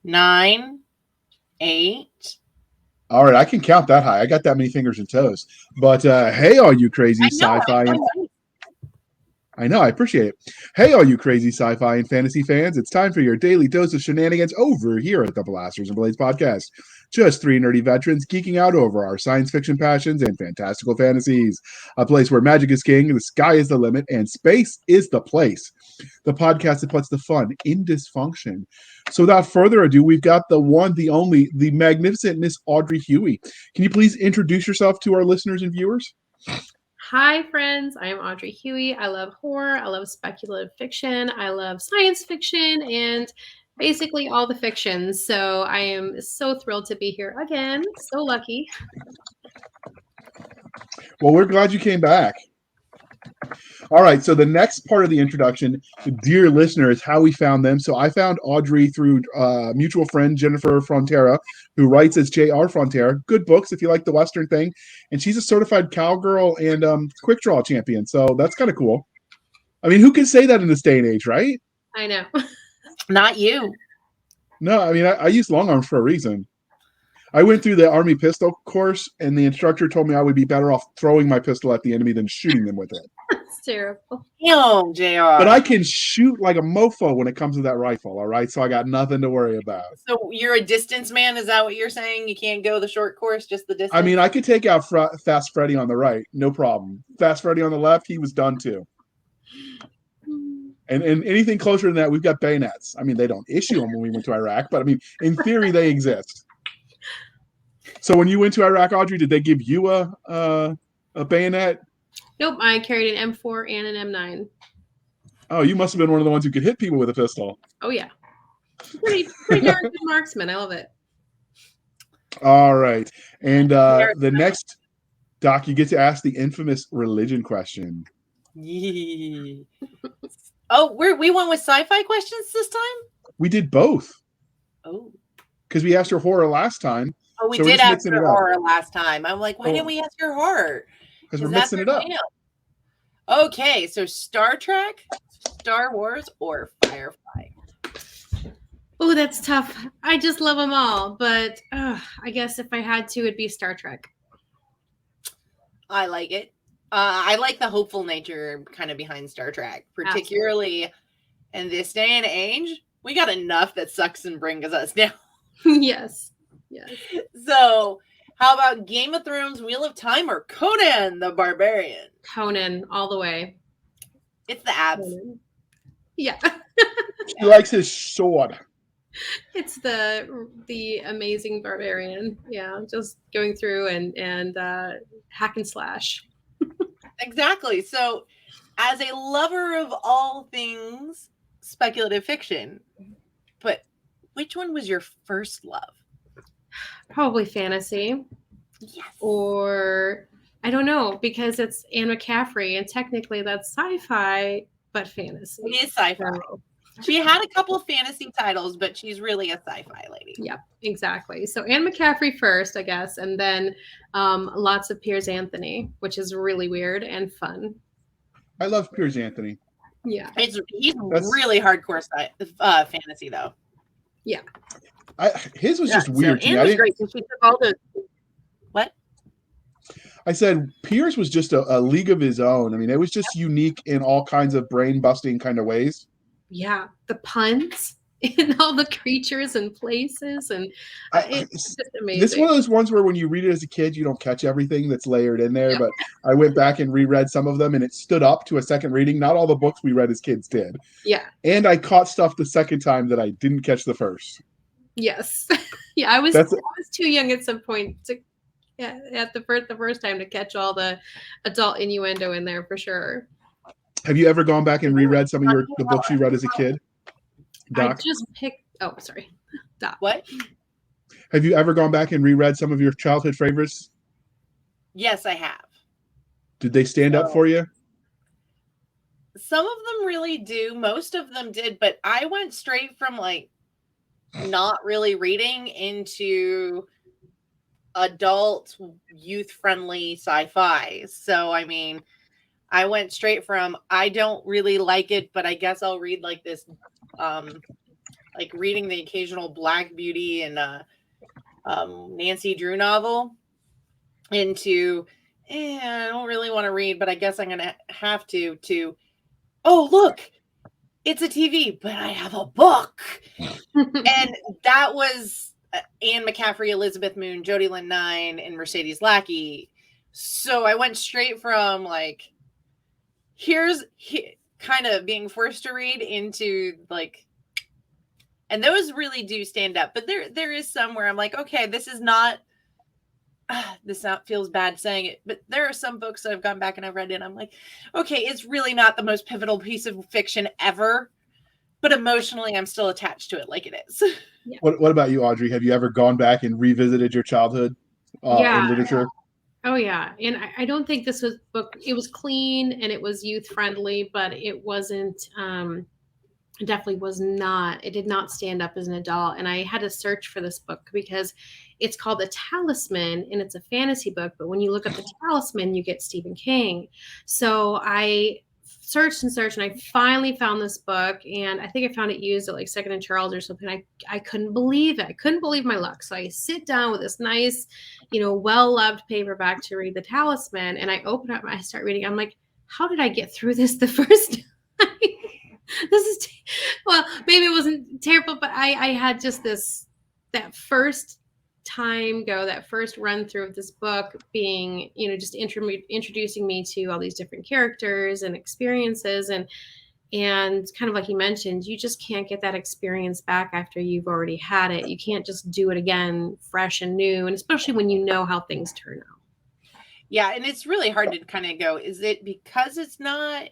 9, 8. All right, I can count that high. I got that many fingers and toes. But hey, all you crazy I know. sci-fi and I know, I appreciate it. Hey, all you crazy sci-fi and fantasy fans, it's time for your daily dose of shenanigans over here at the Blasters and Blades podcast. Just three nerdy veterans geeking out over our science fiction passions and fantastical fantasies. A place where magic is king, the sky is the limit, and space is the place. The podcast that puts the fun in dysfunction. So without further ado, we've got the one, the only, the magnificent Miss Audrey Hughey. Can you please introduce yourself to our listeners and viewers? Hi, friends. I am Audrey Hughey. I love horror. I love speculative fiction. I love science fiction and basically all the fictions. So I am so thrilled to be here again. So lucky. Well, we're glad you came back. All right, so the next part of the introduction, dear listener, is how we found them. So I found Audrey through mutual friend Jennifer Frontera, who writes as J.R. Frontera. Good books if you like the Western thing. And she's a certified cowgirl and quick draw champion. So that's kind of cool. I mean, who can say that in this day and age, right? I know. Not you. No, I mean, I use long arms for a reason. I went through the Army pistol course, and the instructor told me I would be better off throwing my pistol at the enemy than shooting them with it. It's terrible. Damn, JR. But I can shoot like a mofo when it comes to that rifle, all right? So I got nothing to worry about. So you're a distance man? Is that what you're saying? You can't go the short course, just the distance? I mean, I could take out Fast Freddy on the right, no problem. Fast Freddy on the left, he was done too. And anything closer than that, we've got bayonets. I mean, they don't issue them when we went to Iraq, but I mean, in theory, they exist. So when you went to Iraq, Audrey, did they give you a bayonet? Nope. I carried an M4 and an M9. Oh, you must have been one of the ones who could hit people with a pistol. Oh, yeah. Pretty darn good marksman. I love it. All right. And the next, Doc, you get to ask the infamous religion question. Yeah. Oh, we went with sci-fi questions this time? We did both. Oh. Because we asked her horror last time. Oh, we so did ask her horror last time. I'm like, why didn't we ask her horror? Because we're mixing it up. Okay, so Star Trek, Star Wars, or Firefly? Oh, that's tough. I just love them all. But I guess if I had to, it'd be Star Trek. I like it. I like the hopeful nature kind of behind Star Trek, particularly in this day and age. We got enough that sucks and brings us now. Yes. Yes. So, how about Game of Thrones, Wheel of Time, or Conan the Barbarian? Conan, all the way. It's the abs. Conan. Yeah. He likes his sword. It's the amazing barbarian. Yeah, just going through and hack and slash. Exactly. So, as a lover of all things speculative fiction, but which one was your first love? Probably fantasy. Yes. Or I don't know, because it's Anne McCaffrey, and technically that's sci-fi, but fantasy. It is sci-fi. So, she had a couple of fantasy titles, but she's really a sci-fi lady. Yep, exactly. So Anne McCaffrey first, I guess, and then lots of Piers Anthony, which is really weird and fun. I love Piers Anthony. Yeah. He's really hardcore fantasy, though. Yeah. His was just weird to me. Was great. She took all the... What? I said Piers was just a league of his own. I mean, it was just unique in all kinds of brain-busting kind of ways. Yeah, the puns in all the creatures and places, and it's just amazing. This is one of those ones where when you read it as a kid, you don't catch everything that's layered in there. Yeah. But I went back and reread some of them, and it stood up to a second reading. Not all the books we read as kids did. Yeah. And I caught stuff the second time that I didn't catch the first. Yes. Yeah, I was too young at some point to at the first time to catch all the adult innuendo in there for sure. Have you ever gone back and reread some of the books you read as a kid, Doc? I just picked. Oh, sorry, Doc. What? Have you ever gone back and reread some of your childhood favorites? Yes, I have. Did they stand up for you? Some of them really do. Most of them did, but I went straight from like not really reading into adult, youth-friendly sci-fi. So, I mean, I went straight from I don't really like it, but I guess I'll read like this like reading the occasional Black Beauty and Nancy Drew novel into, I don't really want to read, but I guess I'm going to have to, oh, look, it's a TV, but I have a book. And that was Anne McCaffrey, Elizabeth Moon, Jody Lynn Nye, and Mercedes Lackey. So I went straight from like, kind of being forced to read into like, and those really do stand up. But there is some where I'm like, okay, this is not, this feels bad saying it, but there are some books that I've gone back and I've read and I'm like, okay, it's really not the most pivotal piece of fiction ever, but emotionally I'm still attached to it like it is. Yeah. What about you, Audrey? Have you ever gone back and revisited your childhood in literature? Oh yeah. And I don't think this book, it was clean and it was youth friendly, but it wasn't, it definitely was not, it did not stand up as an adult. And I had to search for this book because it's called The Talisman and it's a fantasy book. But when you look up The Talisman, you get Stephen King. So I searched and I finally found this book, and I think I found it used at like Second and Charles or something. I couldn't believe it. I couldn't believe my luck. So I sit down with this nice, well-loved paperback to read The Talisman, and I open up and I start reading. I'm like, how did I get through this the first time? This is well, maybe it wasn't terrible, but I had just that first run through of this book being, just introducing me to all these different characters and experiences, and kind of like you mentioned, you just can't get that experience back after you've already had it. You can't just do it again fresh and new, and especially when you know how things turn out. Yeah, and it's really hard to kind of go, is it because it's not,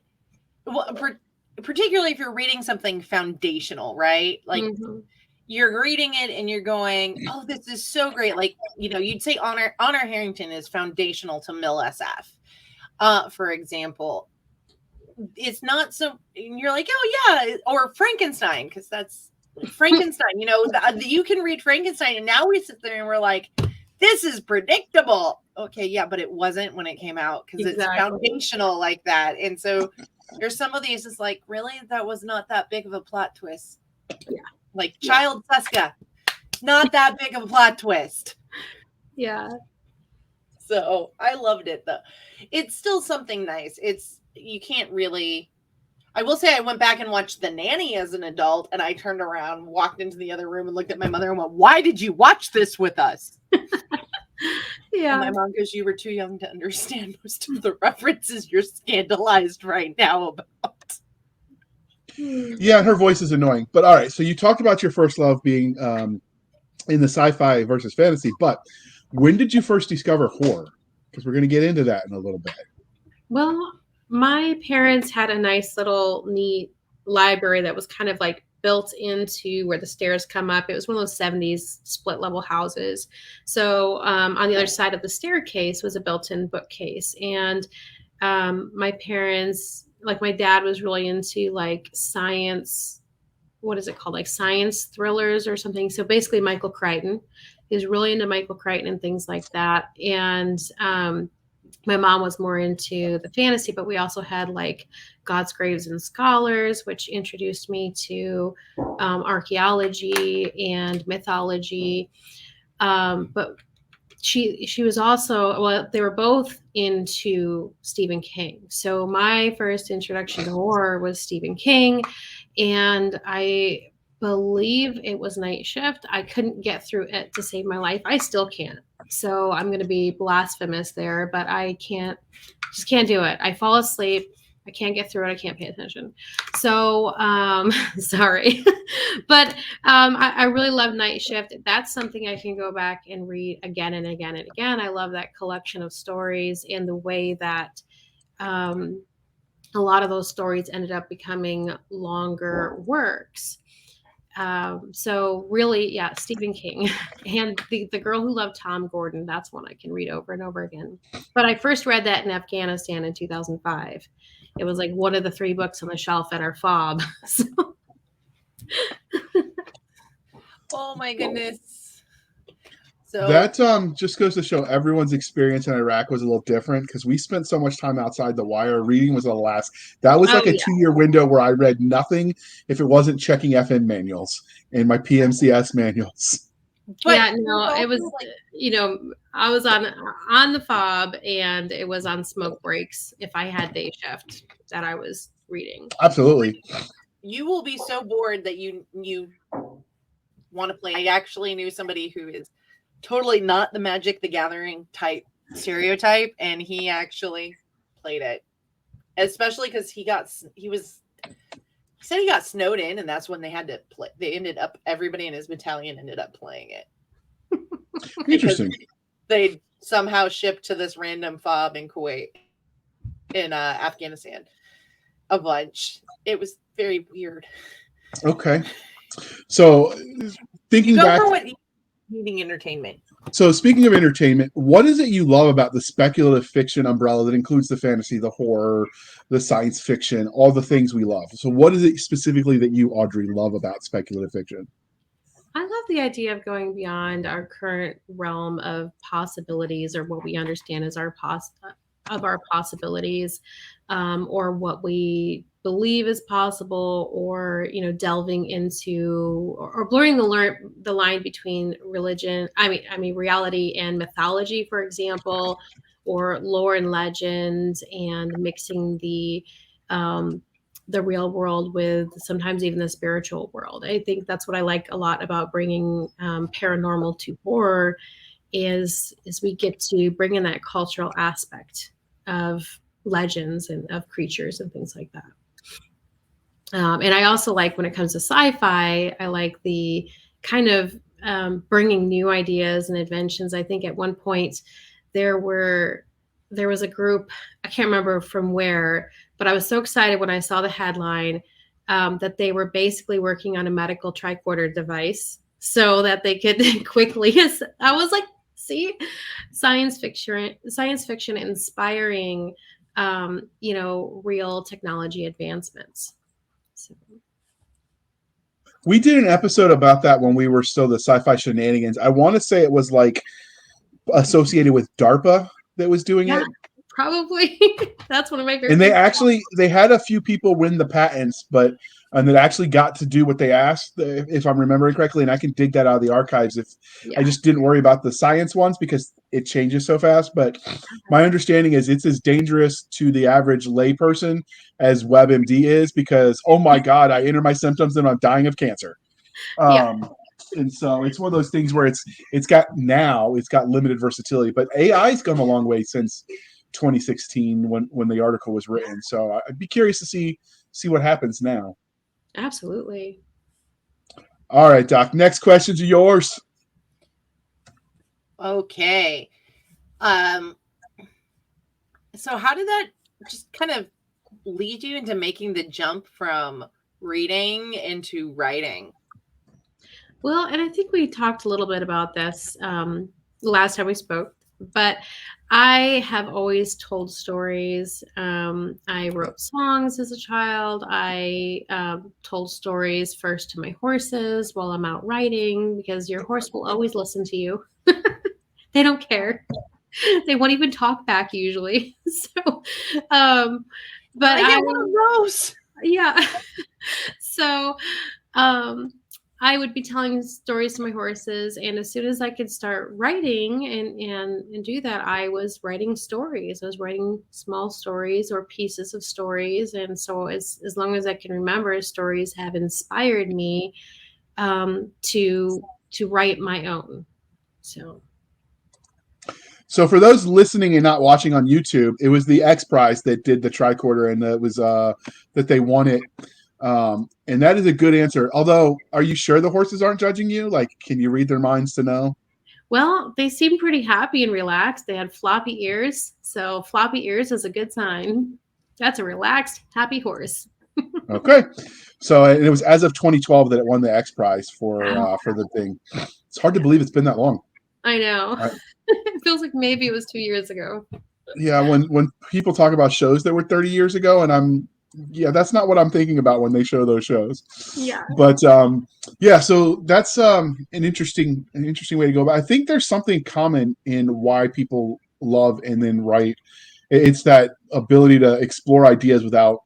well, particularly if you're reading something foundational, right? Like you're reading it and you're going, oh, this is so great. Like, you'd say Honor Harrington is foundational to Mill SF, for example. It's not so, and you're like, oh yeah, or Frankenstein, because that's Frankenstein. You can read Frankenstein, and now we sit there and we're like, this is predictable. Okay, yeah, but it wasn't when it came out because it's foundational like that. And so there's some of these, it's like, really, that was not that big of a plot twist. Yeah, like Child Cisca, not that big of a plot twist. Yeah. So I loved it though. It's still something nice. You can't really. I will say I went back and watched The Nanny as an adult, and I turned around, walked into the other room, and looked at my mother and went, "Why did you watch this with us?" Yeah. And my mom goes, "You were too young to understand most of the references you're scandalized right now about." Yeah, her voice is annoying. But all right, so you talked about your first love being in the sci-fi versus fantasy, but when did you first discover horror? Because we're going to get into that in a little bit. Well, my parents had a nice little neat library that was kind of like built into where the stairs come up. It was one of those 70s split level houses. So on the other side of the staircase was a built-in bookcase. And my parents, like my dad was really into like science, what is it called? Like science thrillers or something. So basically Michael Crichton. He was really into Michael Crichton and things like that. And my mom was more into the fantasy, but we also had like God's Graves and Scholars, which introduced me to archaeology and mythology. But she was also, well, they were both into Stephen King. So my first introduction to horror was Stephen King, and I believe it was Night Shift. I couldn't get through it to save my life. I still can't. So I'm going to be blasphemous there, but I just can't do it. I fall asleep. I can't get through it. I can't pay attention. So, sorry, but I really love Night Shift. That's something I can go back and read again and again and again. I love that collection of stories and the way that a lot of those stories ended up becoming longer works. So really, yeah, Stephen King and the Girl Who Loved Tom Gordon. That's one I can read over and over again. But I first read that in Afghanistan in 2005. It was like one of the 3 books on the shelf at our fob. So. Oh my goodness. So That just goes to show everyone's experience in Iraq was a little different because we spent so much time outside the wire. Reading was the last. That was like a 2-year window where I read nothing if it wasn't checking FM manuals and my PMCS manuals. but yeah, no, it was, like, I was on the fob, and it was on smoke breaks if I had day shift that I was reading. Absolutely. you will be so bored that you want to play. I actually knew somebody who is totally not the Magic the Gathering type stereotype, and he actually played it, especially because he said he got snowed in, and that's when they had to play. They ended up, everybody in his battalion ended up playing it. Interesting. They somehow shipped to this random fob in Kuwait, in Afghanistan, a bunch. It was very weird. Okay. So thinking Go back, for what needing entertainment. so speaking of entertainment, what is it you love about the speculative fiction umbrella that includes the fantasy, the horror, the science fiction, all the things we love? So what is it specifically that you, Audrey, love about speculative fiction? I love the idea of going beyond our current realm of possibilities, or what we understand as our possibilities, or what we believe is possible, or delving into, or blurring the line between religion, I mean reality and mythology, for example, or lore and legend, and mixing the real world with sometimes even the spiritual world. I think that's what I like a lot about bringing paranormal to horror, is we get to bring in that cultural aspect of legends and of creatures and things like that. And I also like, when it comes to sci-fi, I like the kind of bringing new ideas and inventions. I think at one point there was a group, I can't remember from where, but I was so excited when I saw the headline that they were basically working on a medical tricorder device so that they could quickly. I was like, see, science fiction inspiring, real technology advancements. So. We did an episode about that when we were still the Sci-Fi Shenanigans. I want to say it was like associated with DARPA that was doing it. Probably. That's one of my favorite. And they had a few people win the patents, and that actually got to do what they asked, if I'm remembering correctly. And I can dig that out of the archives. I just didn't worry about the science ones because it changes so fast. But my understanding is it's as dangerous to the average layperson as WebMD is, because, oh my God, I enter my symptoms and I'm dying of cancer. And so it's one of those things where it's got limited versatility, but AI's come a long way since 2016 when the article was written. So I'd be curious to see what happens now. Absolutely. All right, Doc. Next questions are yours. Okay. So how did that just kind of lead you into making the jump from reading into writing? Well, and I think we talked a little bit about this last time we spoke, but I have always told stories. I wrote songs as a child. I told stories first to my horses while I'm out riding, because your horse will always listen to you. They don't care. They won't even talk back usually. So, but I get one of those. Yeah. So, I would be telling stories to my horses, and as soon as I could start writing and do that, I was writing stories. I was writing small stories or pieces of stories, and so as long as I can remember, stories have inspired me to write my own. So for those listening and not watching on YouTube, it was the X Prize that did the tricorder, and it was that they won it. And that is a good answer. Although, are you sure the horses aren't judging you? Like, can you read their minds to know? Well, they seemed pretty happy and relaxed. They had floppy ears. So floppy ears is a good sign. That's a relaxed, happy horse. Okay. So it was as of 2012 that it won the X Prize for the thing. It's hard to believe it's been that long. I know. It feels like maybe it was 2 years ago. Yeah, when people talk about shows that were 30 years ago, and I'm Yeah, that's not what I'm thinking about when they show those shows. Yeah. But yeah, so that's an interesting way to go. But I think there's something common in why people love and then write. It's that ability to explore ideas without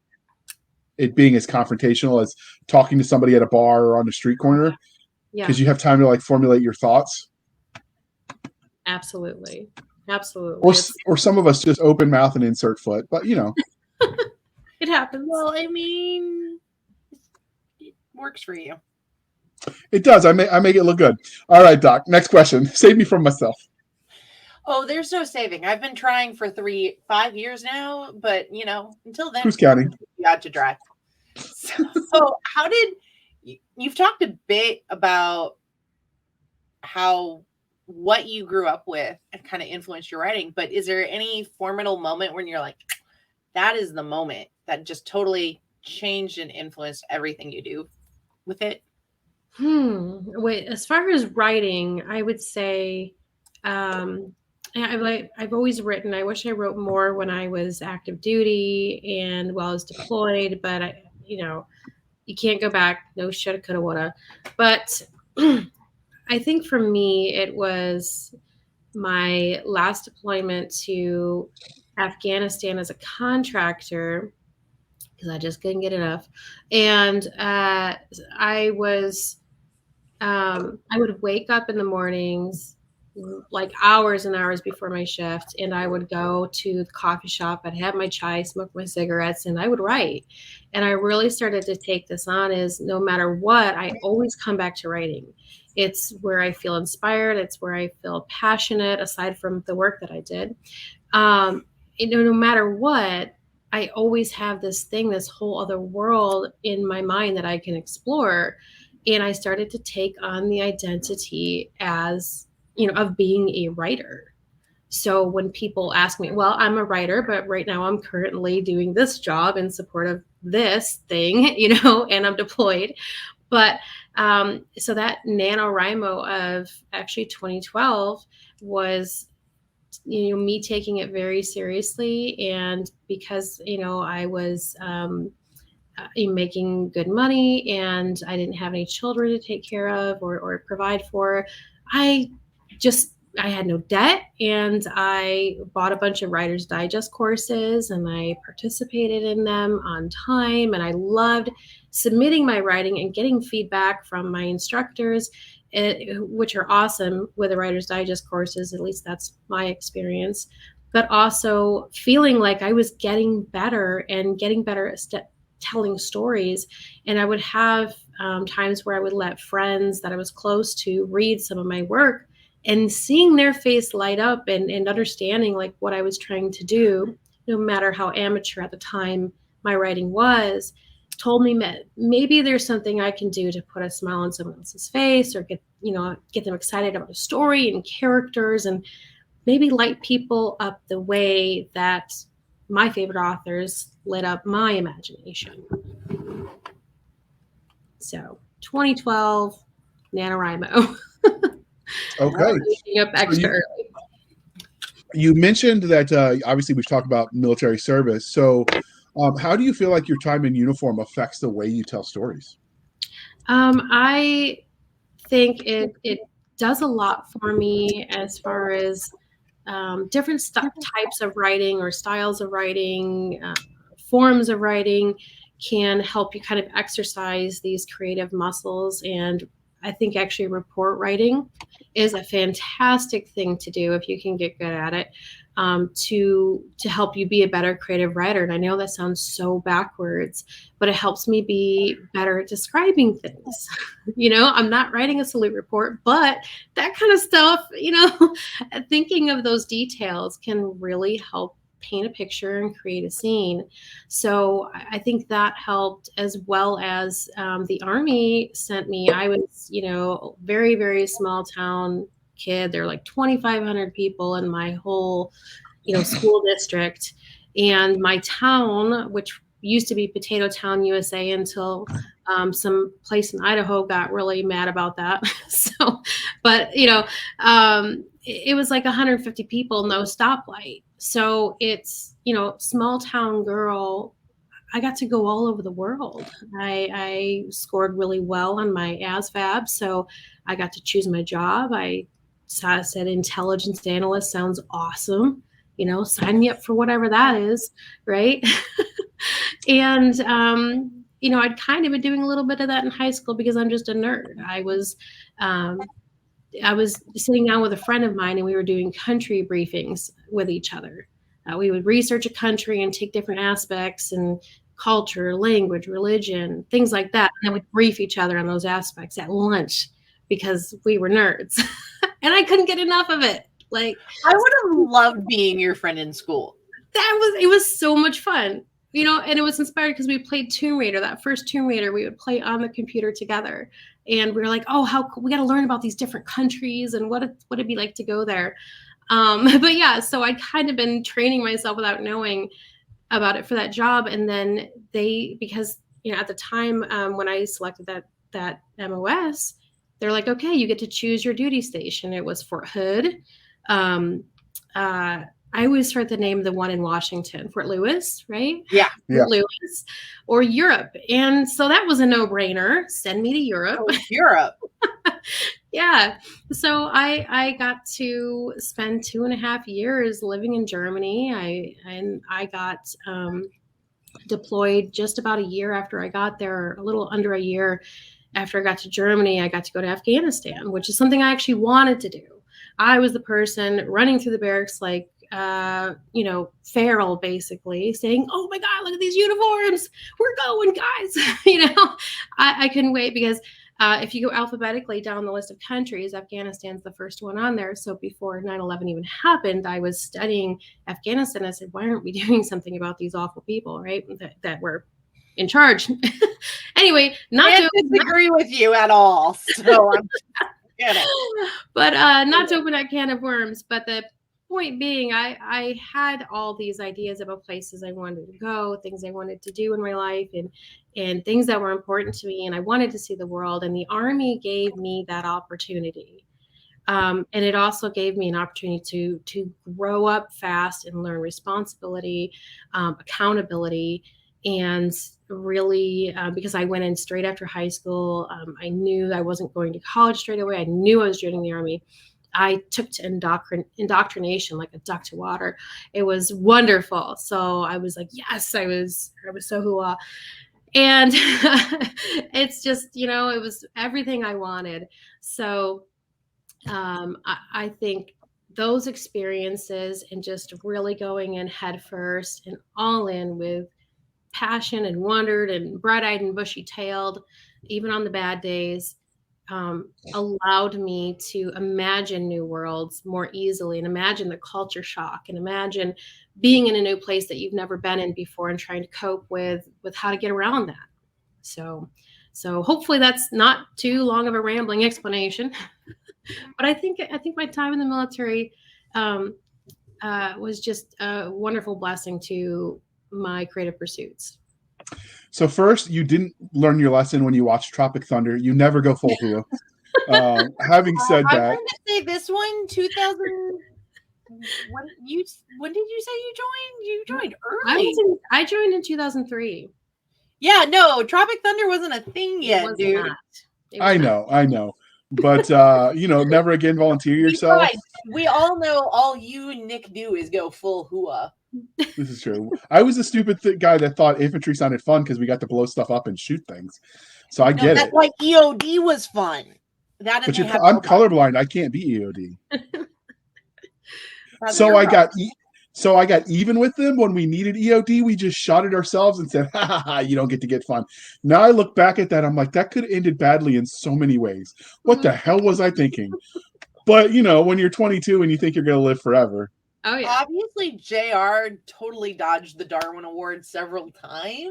it being as confrontational as talking to somebody at a bar or on the street corner, Yeah, because you have time to like formulate your thoughts. absolutely. Absolutely. Or some of us just open mouth and insert foot, but It happens. Well, I mean, it works for you. it does. I make it look good. All right, Doc. Next question. Save me from myself. Oh, there's no saving. I've been trying for 5 years now, but until then, Who's counting? you got to drive. So how did you've talked a bit about what you grew up with and kind of influenced your writing, but is there any formative moment when you're like, that is the moment that just totally changed and influenced everything you do with it? Wait, as far as writing, I would say I've always written. I wish I wrote more when I was active duty and while I was deployed, but you can't go back. No shoulda, coulda, woulda. But I think for me, it was my last deployment to Afghanistan as a contractor because I just couldn't get enough. And I would wake up in the mornings, like hours and hours before my shift, and I would go to the coffee shop. I'd have my chai, smoke my cigarettes, and I would write. And I really started to take this on as no matter what, I always come back to writing. It's where I feel inspired. It's where I feel passionate, aside from the work that I did. No matter what, I always have this thing, this whole other world in my mind that I can explore. And I started to take on the identity as, of being a writer. So when people ask me, well, I'm a writer, but right now I'm currently doing this job in support of this thing, and I'm deployed. But so that NaNoWriMo of actually 2012 was, me taking it very seriously. And because, I was making good money and I didn't have any children to take care of or provide for, I had no debt, and I bought a bunch of Writer's Digest courses and I participated in them on time. And I loved submitting my writing and getting feedback from my instructors, which are awesome with the Writer's Digest courses. At least that's my experience. But also feeling like I was getting better at telling stories. And I would have times where I would let friends that I was close to read some of my work, and seeing their face light up and understanding like what I was trying to do, no matter how amateur at the time my writing was, told me maybe there's something I can do to put a smile on someone else's face, or get them excited about a story and characters, and maybe light people up the way that my favorite authors lit up my imagination. So 2012, NaNoWriMo. Okay. Up extra early. You mentioned that obviously we've talked about military service. So how do you feel like your time in uniform affects the way you tell stories? I think it does a lot for me as far as different types of writing or styles of writing, forms of writing can help you kind of exercise these creative muscles. And I think actually report writing is a fantastic thing to do if you can get good at it, to help you be a better creative writer. And I know that sounds so backwards, but it helps me be better at describing things. I'm not writing a salute report, but that kind of stuff, thinking of those details can really help paint a picture and create a scene. So I think that helped, as well as the Army sent me. I was, very, very small town kid. There are like 2,500 people in my whole, school district. And my town, which used to be Potato Town, USA, until some place in Idaho got really mad about that. But it was like 150 people, no stoplight. So it's, small town girl. I got to go all over the world. I scored really well on my ASVAB, so I got to choose my job. I said intelligence analyst sounds awesome. Sign me up for whatever that is, right? And I'd kind of been doing a little bit of that in high school because I'm just a nerd. I was sitting down with a friend of mine, and we were doing country briefings with each other. We would research a country and take different aspects and culture, language, religion, things like that. And then we'd brief each other on those aspects at lunch because we were nerds. And I couldn't get enough of it. Like, I would have loved being your friend in school. It was so much fun. And it was inspired because we played Tomb Raider. That first Tomb Raider, we would play on the computer together. And we were like, oh, how we got to learn about these different countries and what it'd be like to go there. But yeah, so I'd kind of been training myself without knowing about it for that job. And then because at the time when I selected that MOS, they're like, okay, you get to choose your duty station. It was Fort Hood. I always start the name of the one in Washington, Fort Lewis, right? Yeah. Fort Lewis or Europe. And so that was a no-brainer. Send me to Europe. Oh, Europe. Yeah. So I got to spend 2.5 years living in Germany. I got deployed just about a year after I got there, a little under a year after I got to Germany. I got to go to Afghanistan, which is something I actually wanted to do. I was the person running through the barracks like, feral, basically saying, oh my God, look at these uniforms. We're going, guys. I couldn't wait because if you go alphabetically down the list of countries, Afghanistan's the first one on there. So before 9/11 even happened, I was studying Afghanistan. I said, why aren't we doing something about these awful people, right? That were in charge. Anyway, I disagree with you at all. So I'm kidding. But not to open that can of worms. But the point being, I had all these ideas about places I wanted to go, things I wanted to do in my life, and things that were important to me. And I wanted to see the world. And the Army gave me that opportunity. And it also gave me an opportunity to grow up fast and learn responsibility, accountability, and really, because I went in straight after high school. I knew I wasn't going to college straight away. I knew I was joining the Army. I took to indoctrination like a duck to water. It was wonderful. So I was like, yes, I was so hooah. And it's just, it was everything I wanted. So I think those experiences and just really going in head first and all in with passion and wondered and bright-eyed and bushy-tailed, even on the bad days, allowed me to imagine new worlds more easily and imagine the culture shock and imagine being in a new place that you've never been in before and trying to cope with how to get around that. So hopefully that's not too long of a rambling explanation. But I think my time in the military was just a wonderful blessing to my creative pursuits. So first, you didn't learn your lesson when you watched Tropic Thunder. You never go full hula. Having said that, I'm going to say this one, 2000. When did you say you joined? You joined early. I joined in 2003. Yeah, no, Tropic Thunder wasn't a thing yet, dude. I know. But never again volunteer yourself. Right. We all know all you and Nick do is go full hua. This is true. I was a stupid guy that thought infantry sounded fun because we got to blow stuff up and shoot things. So I get that's it. why EOD was fun. But I'm colorblind. I can't be EOD. So I got even with them when we needed EOD. We just shot it ourselves and said, ha, you don't get fun. Now I look back at that. I'm like, that could have ended badly in so many ways. What the hell was I thinking? But, when you're 22 and you think you're going to live forever. Oh, yeah. Obviously, JR totally dodged the Darwin Award several times.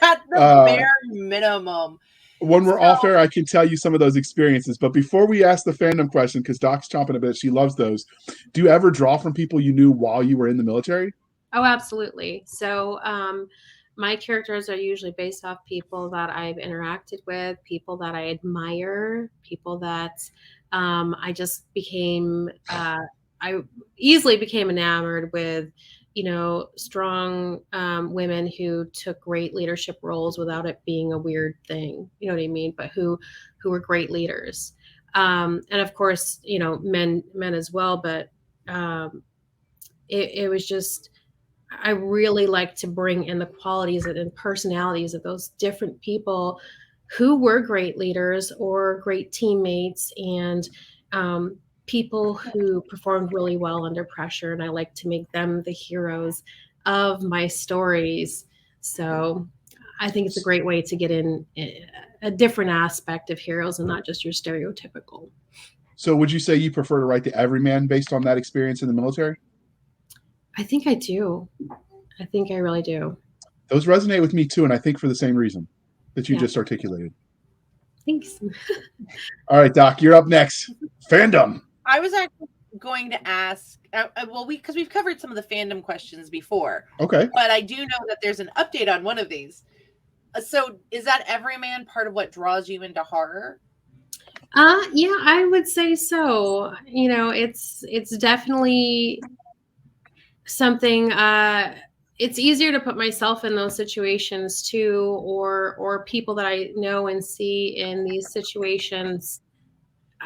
At the bare minimum. When we're off air, I can tell you some of those experiences. But before we ask the fandom question, because Doc's chomping a bit, she loves those. Do you ever draw from people you knew while you were in the military? Oh, absolutely. So my characters are usually based off people that I've interacted with, people that I admire, people that I just became, I easily became enamored with strong women who took great leadership roles without it being a weird thing, you know what I mean? But who were great leaders. And of course, men as well. But it was just, I really like to bring in the qualities and personalities of those different people who were great leaders or great teammates, and people who performed really well under pressure. And I like to make them the heroes of my stories. So I think it's a great way to get in a different aspect of heroes and not just your stereotypical. So would you say you prefer to write the everyman based on that experience in the military? I think I do. I think I really do. Those resonate with me too, and I think for the same reason that you just articulated. Thanks. All right, Doc, you're up next. Fandom. I was actually going to ask, because we've covered some of the fandom questions before. Okay. But I do know that there's an update on one of these. So is that everyman part of what draws you into horror? Yeah, I would say so. It's definitely something. It's easier to put myself in those situations too, or people that I know and see in these situations.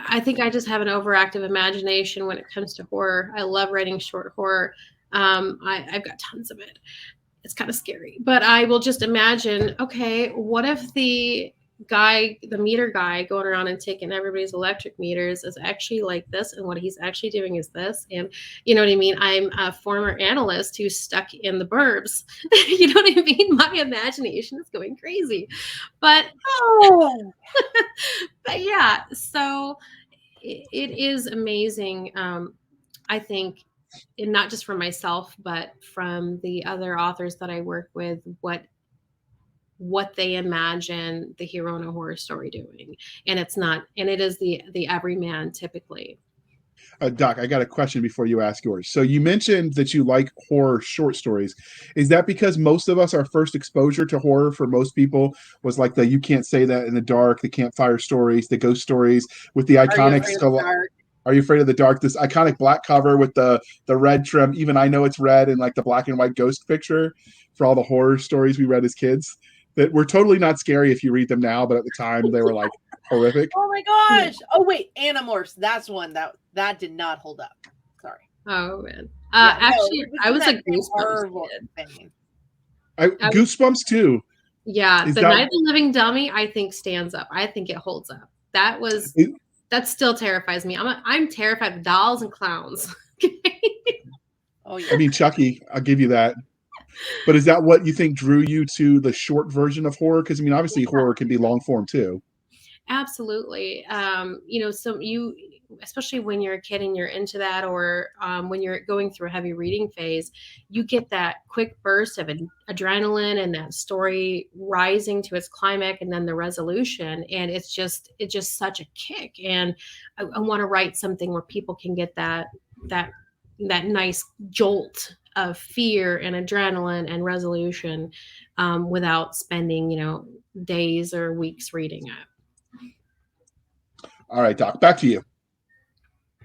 I think I just have an overactive imagination when it comes to horror. I love writing short horror. I've got tons of it. It's kind of scary, but I will just imagine, okay, what if the meter guy going around and taking everybody's electric meters is actually like this, and what he's actually doing is this, and you know what I mean? I'm a former analyst who's stuck in the burbs. You know what I mean? My imagination is going crazy, but but yeah, so it is amazing. I think, and not just from myself, but from the other authors that I work with, what they imagine the hero in a horror story doing. And it is the everyman typically. Doc, I got a question before you ask yours. So you mentioned that you like horror short stories. Is that because most of us, our first exposure to horror for most people was like the "You Can't Say That in the Dark," the campfire stories, the ghost stories with the iconic skull? Are You Afraid of the Dark? This iconic black cover with the red trim. Even I know it's red, and like the black and white ghost picture for all the horror stories we read as kids that were totally not scary if you read them now, but at the time they were like horrific. Oh my gosh! Oh wait, Animorphs. That's one that did not hold up. Sorry. Oh man. Actually, I was a Goosebumps kid. Goosebumps too. Yeah, the Night of the Living Dummy, I think stands up. I think it holds up. That still terrifies me. I'm terrified of dolls and clowns. Oh yeah. I mean, Chucky, I'll give you that. But is that what you think drew you to the short version of horror? Because I mean, obviously, horror can be long form too. Absolutely. So especially when you're a kid and you're into that, or when you're going through a heavy reading phase, you get that quick burst of adrenaline and that story rising to its climax and then the resolution. And it's just such a kick. And I want to write something where people can get that nice jolt of fear and adrenaline and resolution without spending, days or weeks reading it. All right, Doc, back to you.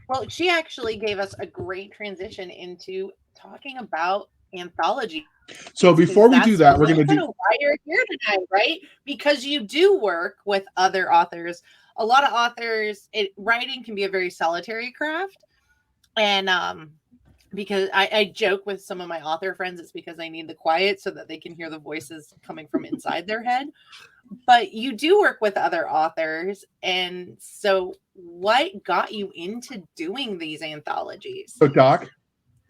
Well, she actually gave us a great transition into talking about anthology. So before we do that, we're going to do why you're here tonight, right? Because you do work with other authors. A lot of authors, writing can be a very solitary craft. And because I joke with some of my author friends, it's because I need the quiet so that they can hear the voices coming from inside their head. But you do work with other authors. And so what got you into doing these anthologies? So, Doc,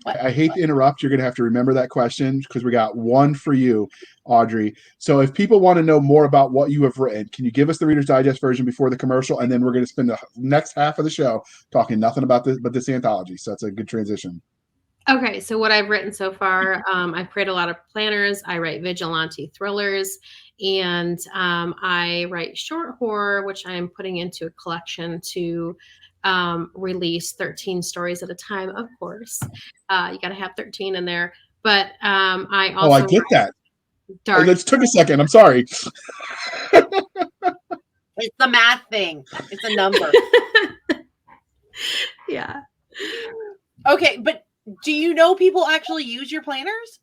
I hate to interrupt. You're going to have to remember that question because we got one for you, Audrey. So if people want to know more about what you have written, can you give us the Reader's Digest version before the commercial? And then we're going to spend the next half of the show talking nothing about this, but this anthology. So that's a good transition. Okay, so what I've written so far, I've created a lot of planners. I write vigilante thrillers, and I write short horror, which I'm putting into a collection to release 13 stories at a time, of course. You got to have 13 in there. But I also... Oh, I get that. It took a second. I'm sorry. It's the math thing. It's a number. Yeah. Okay, but Do you know people actually use your planners?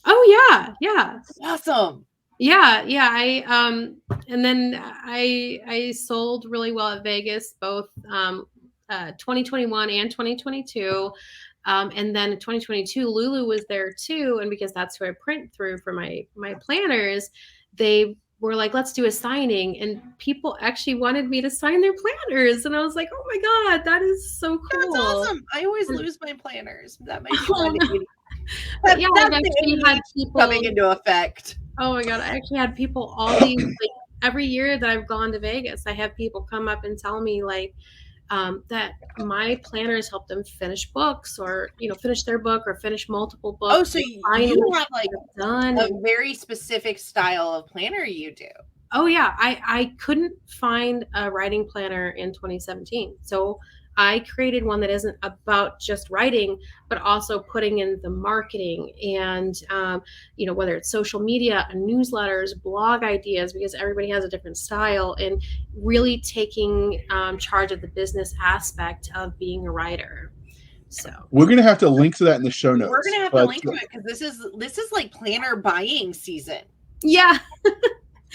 Oh yeah. Awesome. Yeah. And then I sold really well at Vegas, both 2021 and 2022. And then in 2022, Lulu was there too. And because that's who I print through for my planners, they were like, let's do a signing. And people actually wanted me to sign their planners. And I was like, oh my God, that is so cool. That's awesome. I always lose my planners. That might be Oh, one no. That's Yeah, I've the actually had age people coming into effect. Oh my God, I actually had people all these like every year that I've gone to Vegas, I have people come up and tell me like that my planners help them finish books or finish their book or finish multiple books. Oh, so you have like done a very specific style of planner you do. Oh yeah, I couldn't find a writing planner in 2017. So I created one that isn't about just writing, but also putting in the marketing and, whether it's social media, newsletters, blog ideas, because everybody has a different style, and really taking charge of the business aspect of being a writer. So we're gonna have to link to that in the show notes. We're gonna have to link to it because this is like planner buying season. Yeah.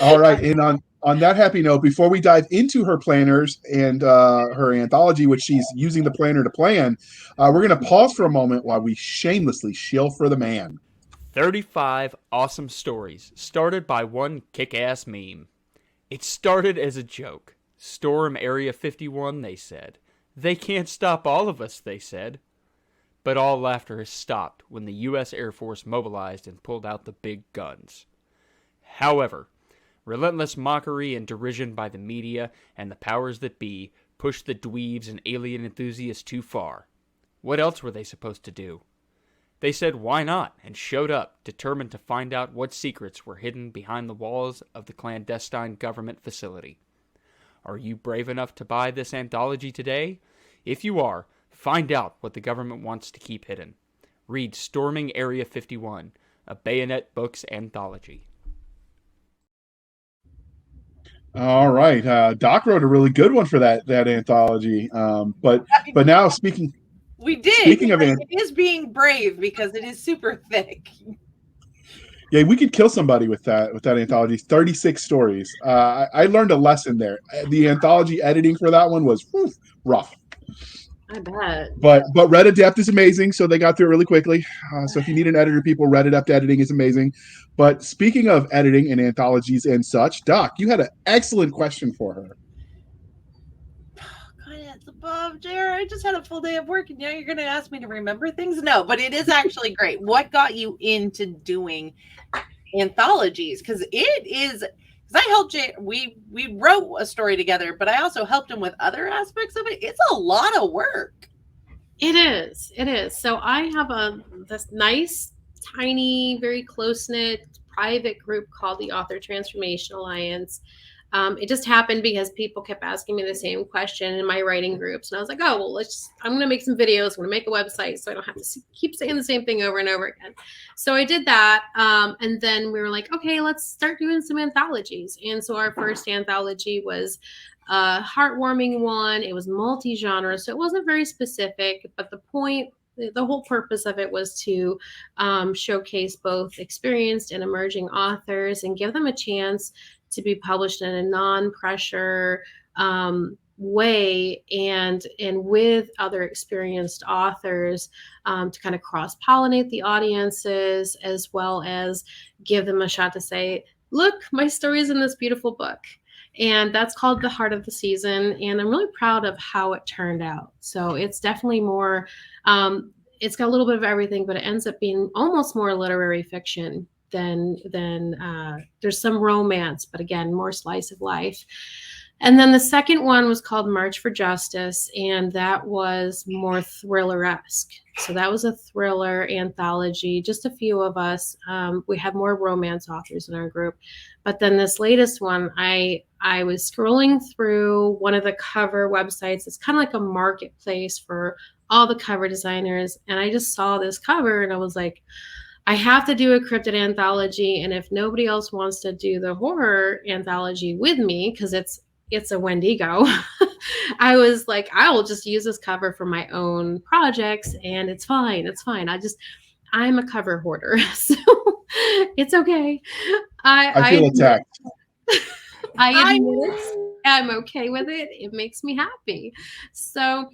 All right, and on that happy note, before we dive into her planners and her anthology, which she's using the planner to plan, we're going to pause for a moment while we shamelessly shill for the man. 35 awesome stories started by one kick-ass meme. It started as a joke. Storm Area 51, they said. They can't stop all of us, they said. But all laughter has stopped when the U.S. Air Force mobilized and pulled out the big guns. However, relentless mockery and derision by the media and the powers that be pushed the dweebs and alien enthusiasts too far. What else were they supposed to do? They said why not and showed up, determined to find out what secrets were hidden behind the walls of the clandestine government facility. Are you brave enough to buy this anthology today? If you are, find out what the government wants to keep hidden. Read Storming Area 51, a Bayonet Books anthology. All right, Doc wrote a really good one for that anthology. But now speaking of it is being brave because it is super thick. Yeah, we could kill somebody with that anthology. 36 stories. I learned a lesson there. The anthology editing for that one was rough. I bet. But Red Adept is amazing, so they got through it really quickly. So if you need an editor, people, Red Adept editing is amazing. But speaking of editing and anthologies and such, Doc, you had an excellent question for her. It's above, Jer. I just had a full day of work, and now you're going to ask me to remember things? No, but it is actually great. What got you into doing anthologies? Because it is... Because I helped Jay, we wrote a story together, but I also helped him with other aspects of it. It's a lot of work. It is. So I have this nice, tiny, very close-knit private group called the Author Transformation Alliance. It just happened because people kept asking me the same question in my writing groups. And I was like, oh, well, I'm going to make some videos. I'm going to make a website so I don't have to keep saying the same thing over and over again. So I did that. And then we were like, okay, let's start doing some anthologies. And so our first anthology was a heartwarming one. It was multi-genre, so it wasn't very specific. But the whole purpose of it was to showcase both experienced and emerging authors and give them a chance to be published in a non-pressure way and with other experienced authors to kind of cross-pollinate the audiences, as well as give them a shot to say, look, my story is in this beautiful book. And that's called The Heart of the Season. And I'm really proud of how it turned out. So it's definitely more, it's got a little bit of everything, but it ends up being almost more literary fiction than there's some romance, but again, more slice of life. And then the second one was called March for Justice, and that was more thriller-esque. So that was a thriller anthology, just a few of us. We have more romance authors in our group. But then this latest one, I was scrolling through one of the cover websites. It's kind of like a marketplace for all the cover designers. And I just saw this cover and I was like, I have to do a cryptid anthology. And if nobody else wants to do the horror anthology with me, because it's it's a Wendigo. I was like, I will just use this cover for my own projects and it's fine. It's fine. I'm a cover hoarder. So it's okay. I feel attacked. I admit it. I'm okay with it. It makes me happy. So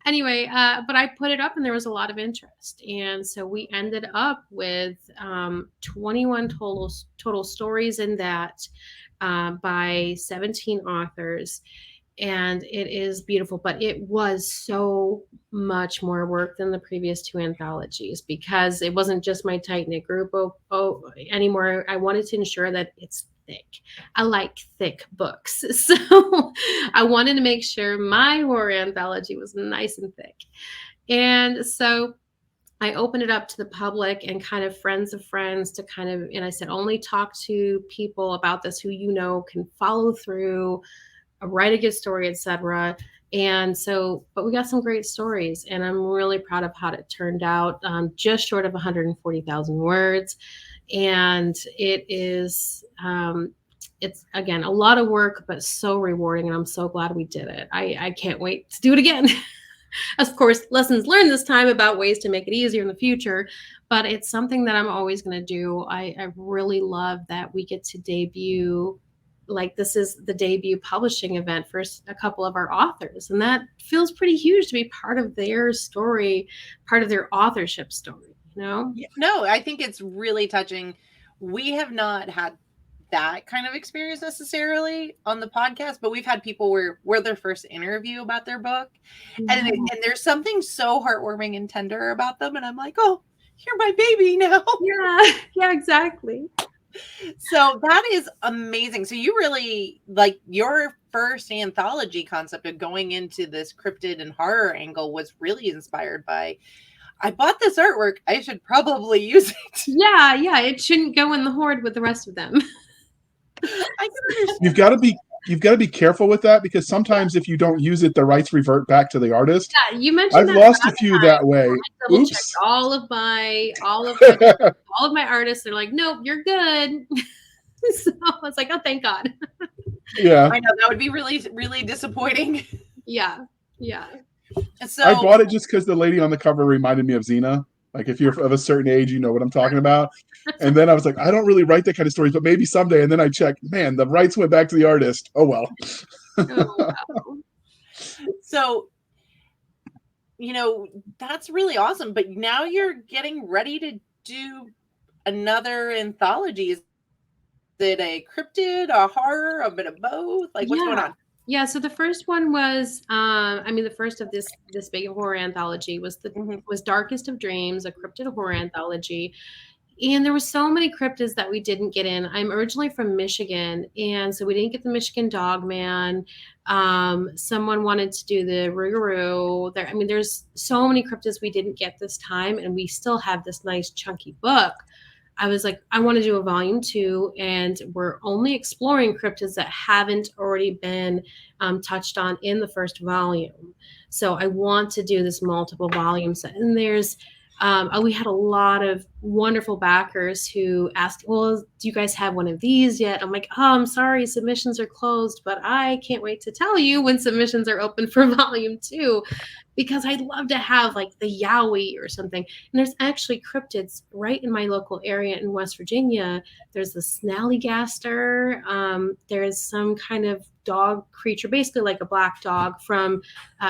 anyway, but I put it up and there was a lot of interest. And so we ended up with 21 total stories in that by 17 authors. And it is beautiful, but it was so much more work than the previous 2 anthologies because it wasn't just my tight-knit group anymore. I wanted to ensure that it's thick. I like thick books. So I wanted to make sure my horror anthology was nice and thick. And so I opened it up to the public and kind of friends of friends to kind of, and I said, only talk to people about this who can follow through, write a good story, etc. And so, but we got some great stories, and I'm really proud of how it turned out. Just short of 140,000 words, and it is, it's again a lot of work, but so rewarding, and I'm so glad we did it. I can't wait to do it again. Of course, lessons learned this time about ways to make it easier in the future, but it's something that I'm always going to do. I really love that we get to debut. Like this is the debut publishing event for a couple of our authors. And that feels pretty huge to be part of their story, part of their authorship story, No, I think it's really touching. We have not had that kind of experience necessarily on the podcast, but we've had people where we're their first interview about their book. And there's something so heartwarming and tender about them. And I'm like, oh, you're my baby now. Yeah, exactly. So that is amazing. So you really like your first anthology concept of going into this cryptid and horror angle was really inspired by, I bought this artwork, I should probably use it. Yeah, it shouldn't go in the horde with the rest of them. I can understand. You've got to be careful with that because sometimes if you don't use it, the rights revert back to the artist. Yeah, you mentioned I've lost a few that way. Oops. All of my artists are like, nope, you're good. So I was like, oh, thank God. Yeah, I know that would be really, really disappointing. Yeah. So I bought it just because the lady on the cover reminded me of Xena. Like if you're of a certain age, you know what I'm talking about. And then I was like, I don't really write that kind of stories, but maybe someday. And then I checked, man, the rights went back to the artist. Oh well. Wow. So, that's really awesome. But now you're getting ready to do another anthology. Is it a cryptid, a horror, a bit of both? Like what's going on? Yeah, so the first one was, the first of this big horror anthology was was Darkest of Dreams, a cryptid horror anthology. And there were so many cryptids that we didn't get in. I'm originally from Michigan, and so we didn't get the Michigan Dogman. Someone wanted to do the Rougarou. There's so many cryptids we didn't get this time, and we still have this nice chunky book. I was like, I want to do a volume 2, and we're only exploring cryptids that haven't already been touched on in the first volume. So I want to do this multiple volume set. And there's, we had a lot of wonderful backers who asked, well, do you guys have one of these yet? I'm like, oh, I'm sorry, submissions are closed, but I can't wait to tell you when submissions are open for volume 2. Because I'd love to have like the Yowie or something. And there's actually cryptids right in my local area in West Virginia. There's the Snallygaster. There's some kind of dog creature, basically like a black dog from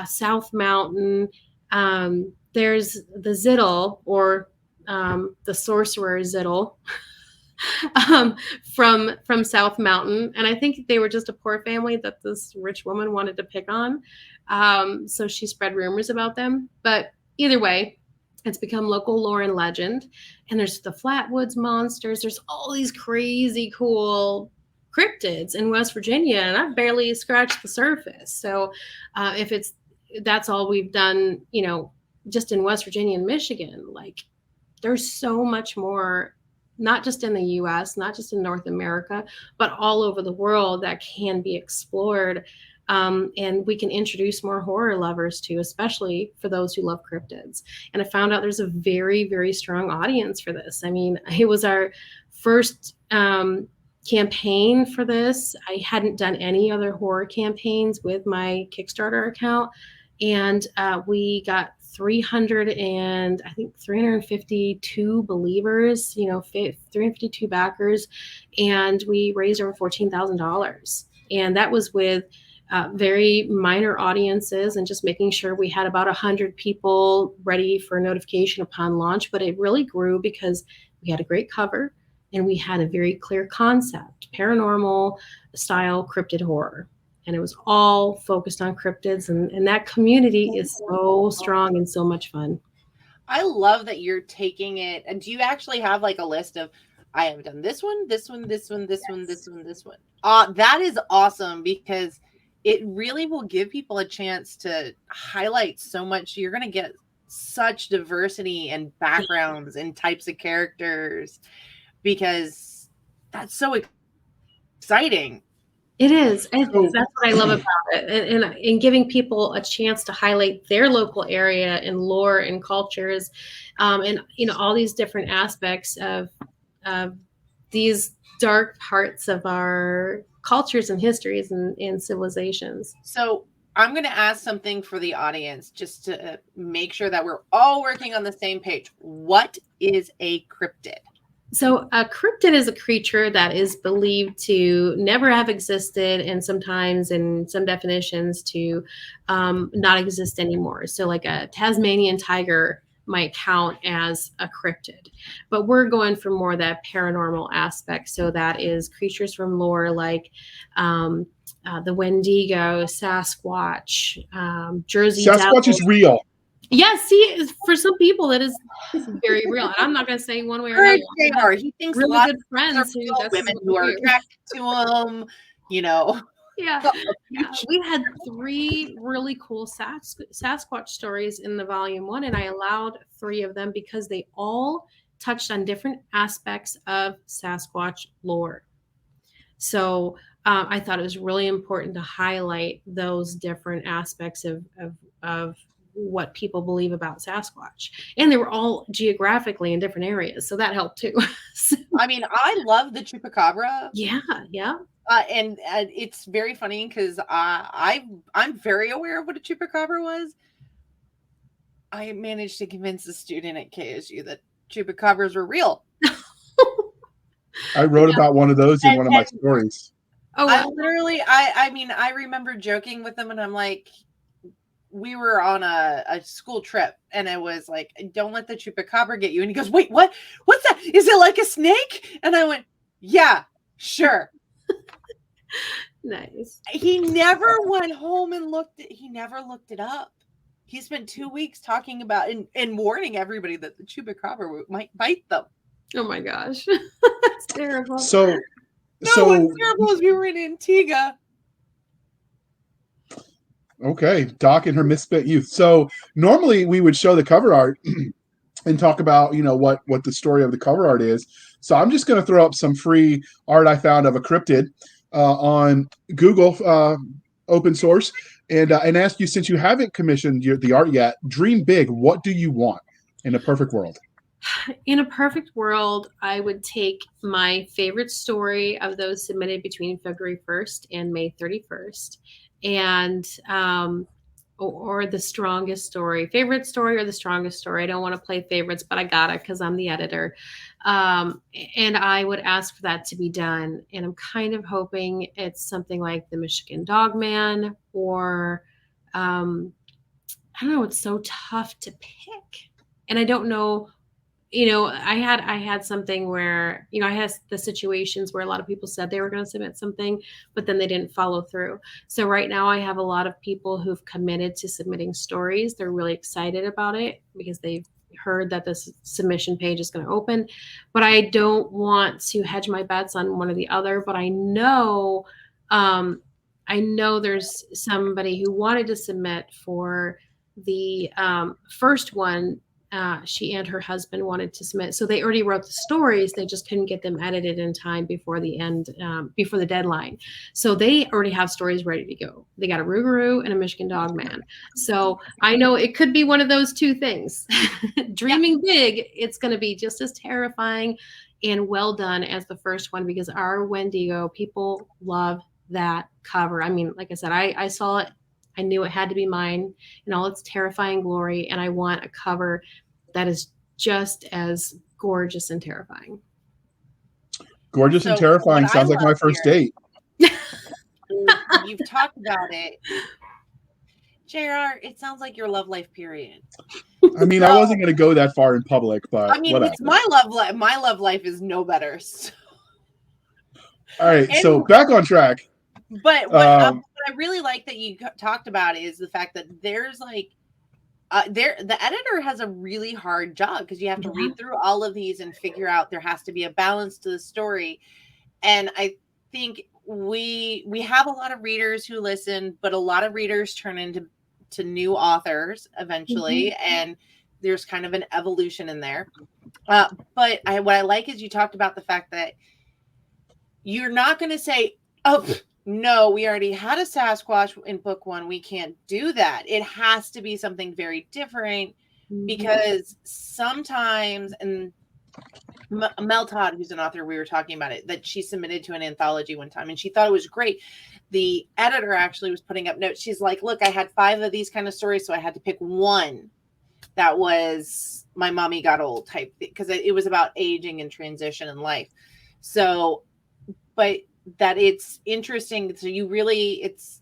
South Mountain. There's the Ziddle or the Sorcerer Ziddle from South Mountain. And I think they were just a poor family that this rich woman wanted to pick on. So she spread rumors about them. But either way, it's become local lore and legend. And there's the Flatwoods monsters. There's all these crazy cool cryptids in West Virginia, and I've barely scratched the surface. So that's all we've done, just in West Virginia and Michigan, like there's so much more, not just in the US, not just in North America, but all over the world that can be explored. And we can introduce more horror lovers to, especially for those who love cryptids. And I found out there's a very, very strong audience for this. It was our first campaign for this. I hadn't done any other horror campaigns with my Kickstarter account, and we got 352 believers, 352 backers, and we raised over $14,000. And that was with very minor audiences and just making sure we had about 100 people ready for notification upon launch. But it really grew because we had a great cover and we had a very clear concept, paranormal style cryptid horror. And it was all focused on cryptids, and that community is so strong and so much fun. I love that you're taking it. And do you actually have like a list of, I have done this one, this one, this one, this one, this one, this one. That is awesome because it really will give people a chance to highlight so much. You're going to get such diversity and backgrounds and types of characters because that's so exciting. It is. And that's what I love about it. And giving people a chance to highlight their local area and lore and cultures, and all these different aspects of these dark parts of our cultures and histories and civilizations. So I'm going to ask something for the audience just to make sure that we're all working on the same page. What is a cryptid? So a cryptid is a creature that is believed to never have existed, and sometimes in some definitions to not exist anymore. So like a Tasmanian tiger might count as a cryptid, but we're going for more of that paranormal aspect. So that is creatures from lore like the Wendigo, Sasquatch, Jersey Sasquatch Devil. is real. Yeah, see, for some people that is very real. And I'm not going to say one way or another. They are. He thinks really good friends women who are attracted to him, Yeah. We had 3 really cool Sasquatch stories in the volume 1, and I allowed 3 of them because they all touched on different aspects of Sasquatch lore. So I thought it was really important to highlight those different aspects of what people believe about Sasquatch. And they were all geographically in different areas, so that helped too. I mean, I love the chupacabra. Yeah. And it's very funny because I'm very aware of what a chupacabra was. I managed to convince a student at KSU that chupacabras were real. I wrote about one of those in one of my stories. Oh, wow. I remember joking with them, and I'm like, we were on a school trip, and I was like, don't let the chupacabra get you. And he goes, wait, what? What's that? Is it like a snake? And I went, yeah, sure. Nice. He never went home and he never looked it up. He spent 2 weeks talking about and warning everybody that the chupacabra might bite them. Oh my gosh. That's terrible. What's terrible is we were in Antigua. Okay, Doc and her misspent youth. So normally we would show the cover art and talk about, what the story of the cover art is. So I'm just going to throw up some free art I found of a cryptid on Google open source and ask you, since you haven't commissioned the art yet, dream big. What do you want in a perfect world? In a perfect world, I would take my favorite story of those submitted between February 1st and May 31st. And or the strongest story, favorite story or the strongest story. I don't want to play favorites, but I got it because I'm the editor. And I would ask for that to be done. And I'm kind of hoping it's something like the Michigan Dogman, or I don't know. It's so tough to pick, and I don't know. I had something where, I had the situations where a lot of people said they were going to submit something, but then they didn't follow through. So right now I have a lot of people who've committed to submitting stories. They're really excited about it because they've heard that this submission page is going to open, but I don't want to hedge my bets on one or the other. But I know there's somebody who wanted to submit for the first one. She and her husband wanted to submit. So they already wrote the stories. They just couldn't get them edited in time before the deadline. So they already have stories ready to go. They got a Rougarou and a Michigan Dogman. So I know it could be one of those 2 things. Dreaming big, it's going to be just as terrifying and well done as the first one, because our Wendigo, people love that cover. I mean, like I said, I saw it. I knew it had to be mine in all its terrifying glory. And I want a cover that is just as gorgeous and terrifying. Gorgeous and So terrifying. what I Sounds like my love first here- date. You've talked about it. JR, it sounds like your love life period. I mean, I wasn't going to go that far in public, but I mean, whatever. it's my love life. My love life is no better. So. All right, And- so back on track. But what I really like that you talked about is the fact that there's like, the editor has a really hard job, because you have to read through all of these and figure out there has to be a balance to the story. And I think we have a lot of readers who listen, but a lot of readers turn into new authors eventually, and there's kind of an evolution in there. But what I like is you talked about the fact that you're not going to say, oh, no, we already had a Sasquatch in book one, we can't do that. It has to be something very different, because sometimes, and Mel Todd, who's an author, we were talking about it, that she submitted to an anthology one time and she thought it was great. The editor actually was putting up notes. She's like, look, I had 5 of these kind of stories, so I had to pick one that was my mommy got old type, because it was about aging and transition in life. So, but that it's interesting. So you really, it's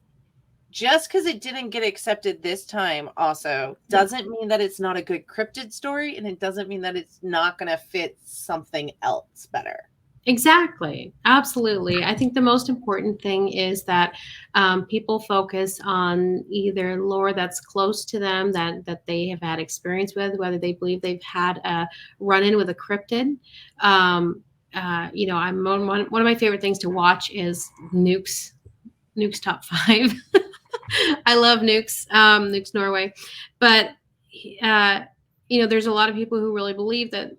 just because it didn't get accepted this time also doesn't mean that it's not a good cryptid story, and it doesn't mean that it's not going to fit something else better. Exactly. Absolutely. I think the most important thing is that people focus on either lore that's close to them, that they have had experience with, whether they believe they've had a run-in with a cryptid. You know, I'm one of my favorite things to watch is Nuke's top 5. I love Nuke's Norway, but you know, there's a lot of people who really believe that.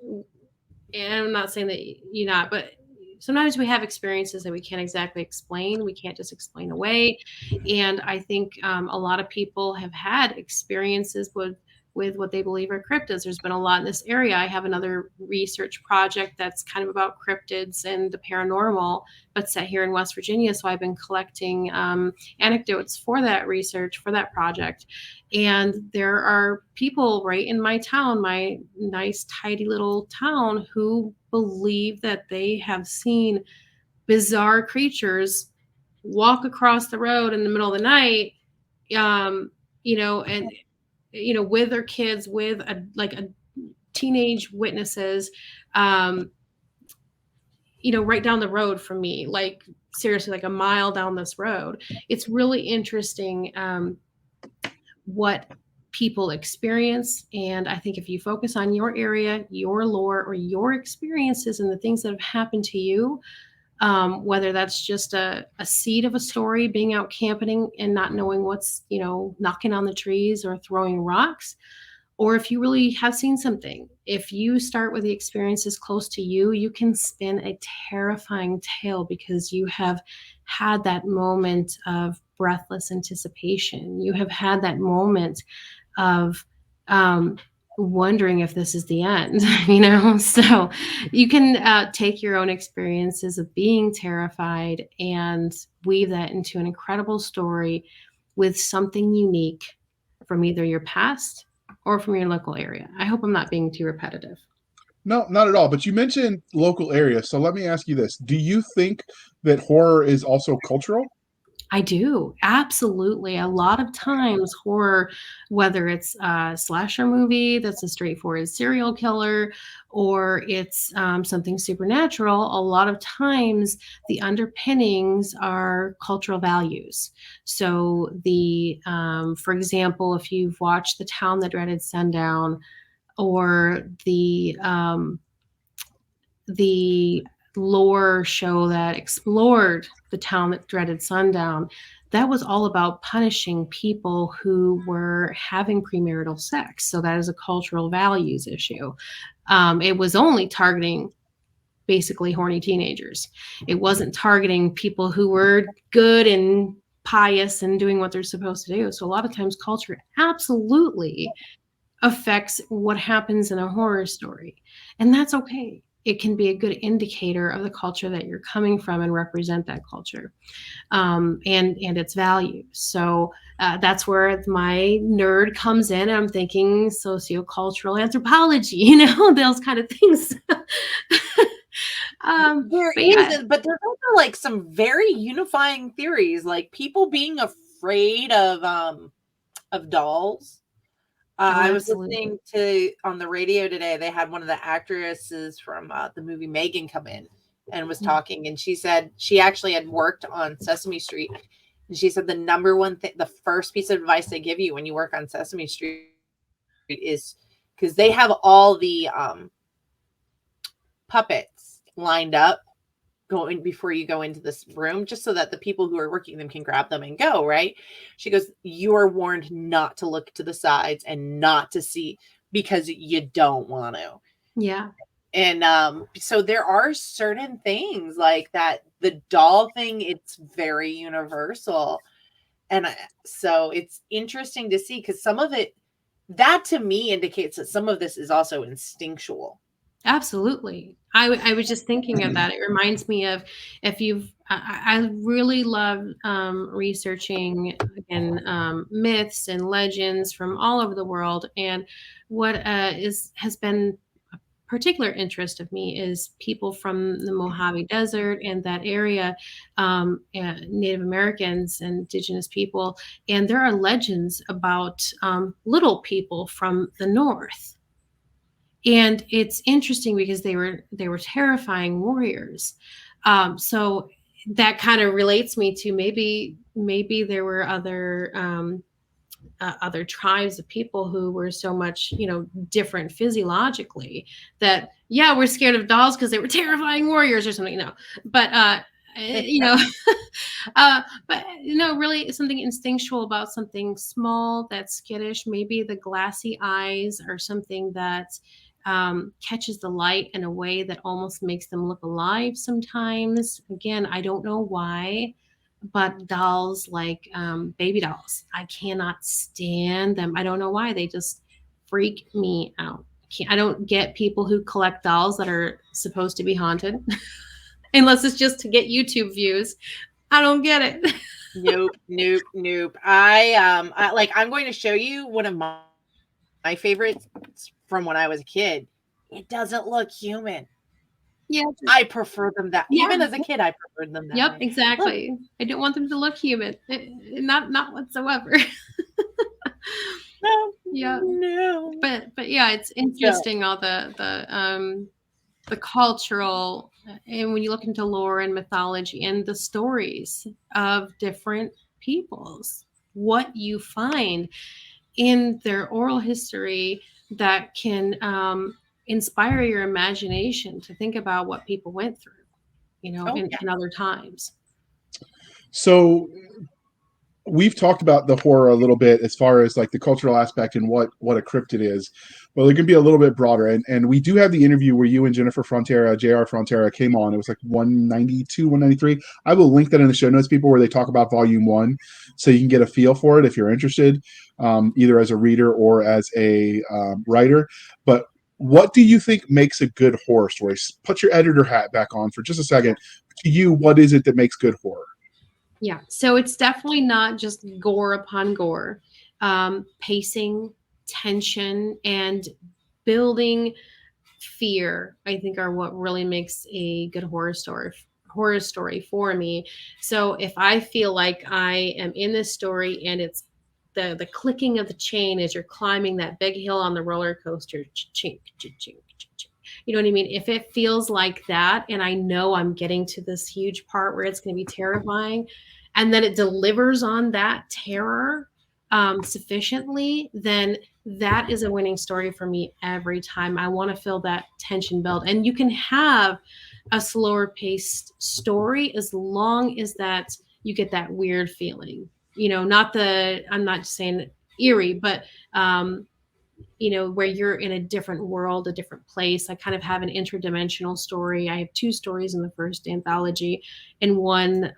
And I'm not saying that you're not, but sometimes we have experiences that we can't exactly explain. We can't just explain away. And I think a lot of people have had experiences with what they believe are cryptids. There's been a lot in this area. I have another research project that's kind of about cryptids and the paranormal, but set here in West Virginia. So I've been collecting anecdotes for that research, for that project. And there are people right in my town, my nice, tidy little town, who believe that they have seen bizarre creatures walk across the road in the middle of the night, you know, and you know, with their kids, with a teenage witnesses, you know, right down the road from me, like seriously, like a mile down this road. It's really interesting what people experience. And I think if you focus on your area, your lore, or your experiences and the things that have happened to you, whether that's just a seed of a story, being out camping and not knowing what's, you know, knocking on the trees or throwing rocks, or if you really have seen something, if you start with the experiences close to you, you can spin a terrifying tale because you have had that moment of breathless anticipation. You have had that moment of wondering if this is the end, you know? So you can take your own experiences of being terrified and weave that into an incredible story with something unique from either your past or from your local area. I hope I'm not being too repetitive. No, not at all. But you mentioned local area. So let me ask you this. Do you think that horror is also cultural? I do. Absolutely. A lot of times horror, whether it's a slasher movie that's a straightforward serial killer, or it's something supernatural, a lot of times the underpinnings are cultural values. So for example, if you've watched The Town That Dreaded Sundown, or the lore show that explored The Town That Dreaded Sundown, that was all about punishing people who were having premarital sex. So that is a cultural values issue. It was only targeting basically horny teenagers. It wasn't targeting people who were good and pious and doing what they're supposed to do. So a lot of times culture absolutely affects what happens in a horror story. And that's okay. it can be a good indicator of the culture that you're coming from and represent that culture, and its value. So that's where my nerd comes in. I'm thinking sociocultural anthropology, those kind of things. There But is, yeah, but there's also like some very unifying theories, like people being afraid of dolls. oh, I was absolutely. listening to on the radio today. They had one of the actresses from the movie Megan come in and was talking, and she said she actually had worked on Sesame Street, and she said the number one thing, the first piece of advice they give you when you work on Sesame Street is because they have all the puppets lined up going before you go into this room, just so that the people who are working them can grab them and go, right? She goes, you are warned not to look to the sides and not to see, because you don't want to. Yeah. And so there are certain things like that. The doll thing, it's very universal. And so it's interesting to see, because some of it, that to me indicates that some of this is also instinctual. Absolutely. I was just thinking of that. It reminds me of, if I really love researching, again, myths and legends from all over the world. And what has been a particular interest of me is people from the Mojave Desert and that area, and Native Americans and indigenous people. And there are legends about little people from the North, and it's interesting because they were terrifying warriors. So that kind of relates me to maybe there were other tribes of people who were so much different physiologically, that we're scared of dolls because they were terrifying warriors or something. But but really something instinctual about something small that's skittish. Maybe the glassy eyes or something that catches the light in a way that almost makes them look alive sometimes. Again, I don't know why, but dolls, like baby dolls, I cannot stand them. I don't know why. They just freak me out. I don't get people who collect dolls that are supposed to be haunted, unless it's just to get YouTube views. I don't get it. Nope. I'm going to show you one of my favorites from when I was a kid. It doesn't look human. Yeah. I prefer them that. Yeah. Even as a kid, I preferred them that Yep, way. exactly. Look. I don't want them to look human. Not whatsoever. No. Yeah. No. But yeah, it's interesting, all the cultural, and when you look into lore and mythology and the stories of different peoples, what you find in their oral history that can inspire your imagination to think about what people went through, in other times. So we've talked about the horror a little bit as far as like the cultural aspect and what a cryptid is. Well, it can be a little bit broader. And we do have the interview where you and Jennifer Frontera, JR Frontera, came on. It was like 192, 193. I will link that in the show notes, people, where they talk about volume 1, so you can get a feel for it if you're interested, either as a reader or as a writer. But what do you think makes a good horror story? Put your editor hat back on for just a second. To you, what is it that makes good horror? Yeah, so it's definitely not just gore upon gore. Pacing, tension, and building fear, I think, are what really makes a good horror story for me. So if I feel like I am in this story and it's the clicking of the chain as you're climbing that big hill on the roller coaster, chink, chink, chink, chink. You know what I mean? If it feels like that, and I know I'm getting to this huge part where it's going to be terrifying, and then it delivers on that terror sufficiently, then that is a winning story for me every time. I want to feel that tension build. And you can have a slower paced story as long as that you get that weird feeling. I'm not just saying eerie, but where you're in a different world, a different place. I kind of have an interdimensional story. I have 2 stories in the first anthology, and one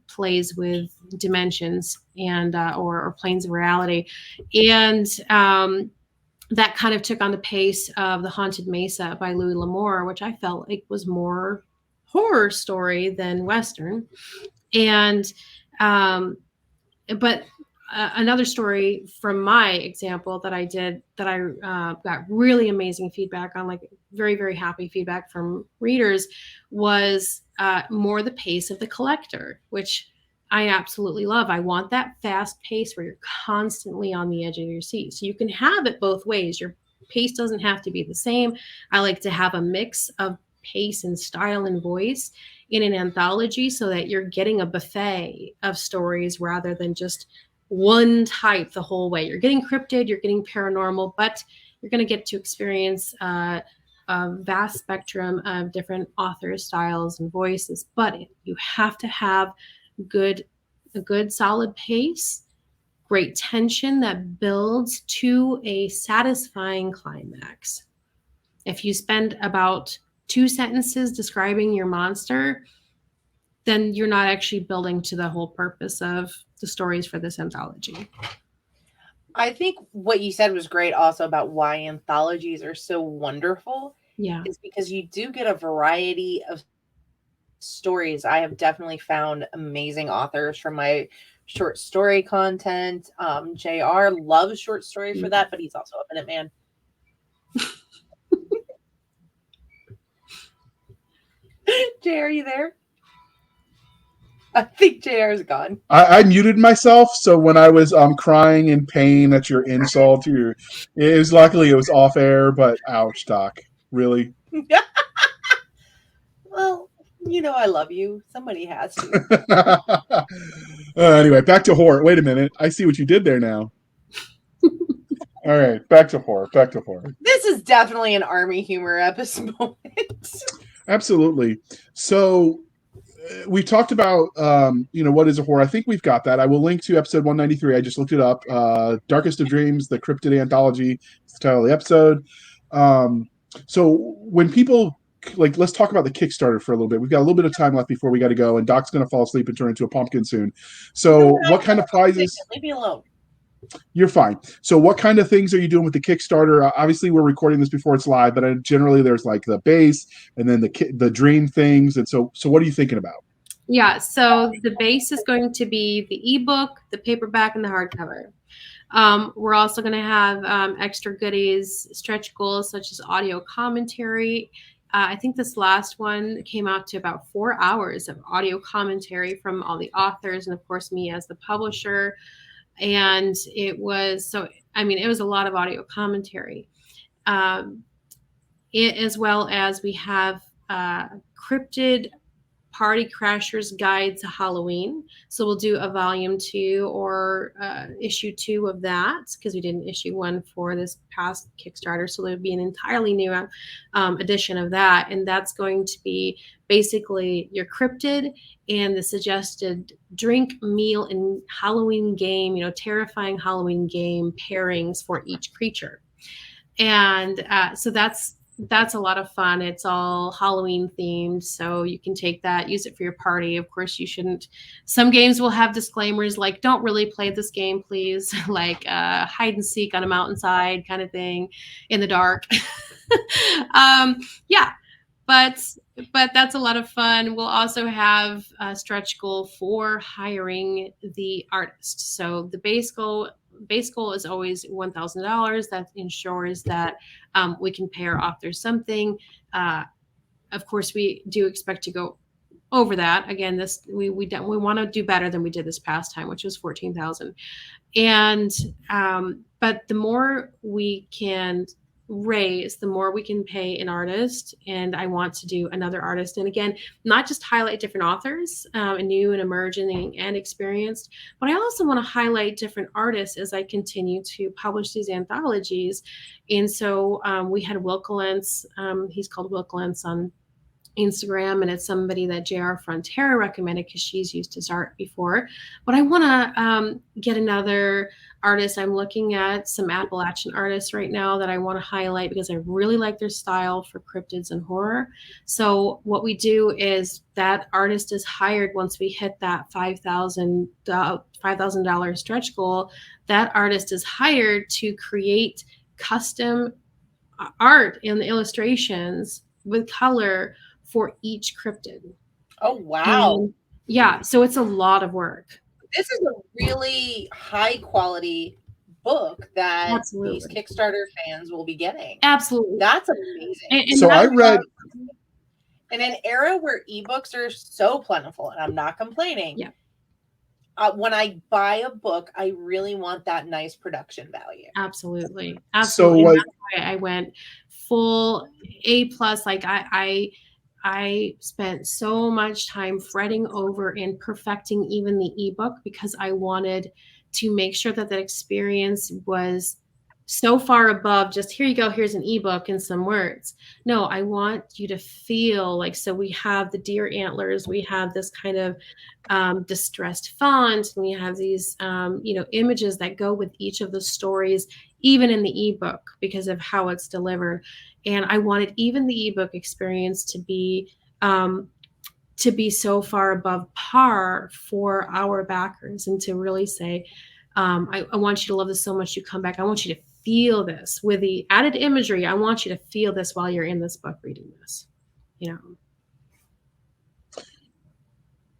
plays with dimensions and or planes of reality. And that kind of took on the pace of The Haunted Mesa by Louis L'Amour, which I felt like was more horror story than Western. And, but another story from my example that I did that I got really amazing feedback on, like very, very happy feedback from readers, was more the pace of The Collector, which I absolutely love. I want that fast pace where you're constantly on the edge of your seat. So you can have it both ways. Your pace doesn't have to be the same. I like to have a mix of pace and style and voice in an anthology so that you're getting a buffet of stories rather than just one type the whole way. You're getting cryptid, you're getting paranormal, but you're going to get to experience a vast spectrum of different authors, styles, and voices. But you have to have a good solid pace, great tension that builds to a satisfying climax. If you spend about 2 sentences describing your monster, then you're not actually building to the whole purpose of the stories for this anthology. I think what you said was great also about why anthologies are so wonderful. Yeah. Is because you do get a variety of stories. I have definitely found amazing authors from my short story content. JR loves short story for that, but he's also a Minute Man. JR, are you there? I think JR's gone. I muted myself, so when I was crying in pain at your insult, it was luckily it was off air. But ouch, Doc, really. Well, you know I love you. Somebody has to. Anyway, back to horror. Wait a minute, I see what you did there now. All right, back to horror. Back to horror. This is definitely an Army humor episode. Absolutely. So we talked about what is a horror. I think we've got that. I will link to episode 193. I just looked it up. Darkest of Dreams, the Cryptid Anthology is the title of the episode. So when people let's talk about the Kickstarter for a little bit. We've got a little bit of time left before we got to go, and Doc's going to fall asleep and turn into a pumpkin soon. So what kind of prizes? Leave me alone. You're fine. So what kind of things are you doing with the Kickstarter? Obviously, we're recording this before it's live, but generally there's like the base and then the dream things. And so what are you thinking about? Yeah, so the base is going to be the ebook, the paperback, and the hardcover. We're also going to have extra goodies, stretch goals such as audio commentary. I think this last one came out to about 4 hours of audio commentary from all the authors and, of course, me as the publisher. And it was it was a lot of audio commentary. As well as we have Cryptid Party Crashers Guide to Halloween. So we'll do a volume 2 or issue 2 of that because we didn't issue 1 for this past Kickstarter. So there would be an entirely new edition of that. And that's going to be basically your cryptid and the suggested drink, meal, and Halloween game, terrifying Halloween game pairings for each creature. And so that's a lot of fun. It's all Halloween themed, so you can take that, use it for your party. Of course, you shouldn't. Some games will have disclaimers like, don't really play this game, please. Like hide and seek on a mountainside kind of thing in the dark. Yeah, but that's a lot of fun. We'll also have a stretch goal for hiring the artist. So the base goal is always $1,000. That ensures that we can pay our authors something. Of course, we do expect to go over that. Again, we want to do better than we did this past time, which was $14,000. And but the more we can raise, the more we can pay an artist. And I want to do another artist. And again, not just highlight different authors, new and emerging and experienced, but I also want to highlight different artists as I continue to publish these anthologies. And so we had Wilkelance. He's called Wilkelance on Instagram, and it's somebody that JR Frontera recommended because she's used his art before. But I want to get another artist. I'm looking at some Appalachian artists right now that I want to highlight because I really like their style for cryptids and horror. So what we do is that artist is hired once we hit that $5,000 stretch goal. That artist is hired to create custom art and the illustrations with color for each cryptid. Oh, wow. And yeah, so it's a lot of work. This is a really high quality book that Absolutely. these Kickstarter fans will be getting. Absolutely. That's amazing. And So I read in an era where ebooks are so plentiful, and I'm not complaining. Yeah. When I buy a book, I really want that nice production value. Absolutely. So, Absolutely. like, That's why I went full A+. Like I spent so much time fretting over and perfecting even the ebook because I wanted to make sure that that experience was so far above just here you go, here's an ebook and some words. No, I want you to feel like, so we have the deer antlers, we have this kind of distressed font, and we have these images that go with each of the stories, even in the ebook because of how it's delivered. And I wanted even the ebook experience to be so far above par for our backers, and to really say, I want you to love this so much you come back. I want you to feel this with the added imagery. I want you to feel this while you're in this book reading this,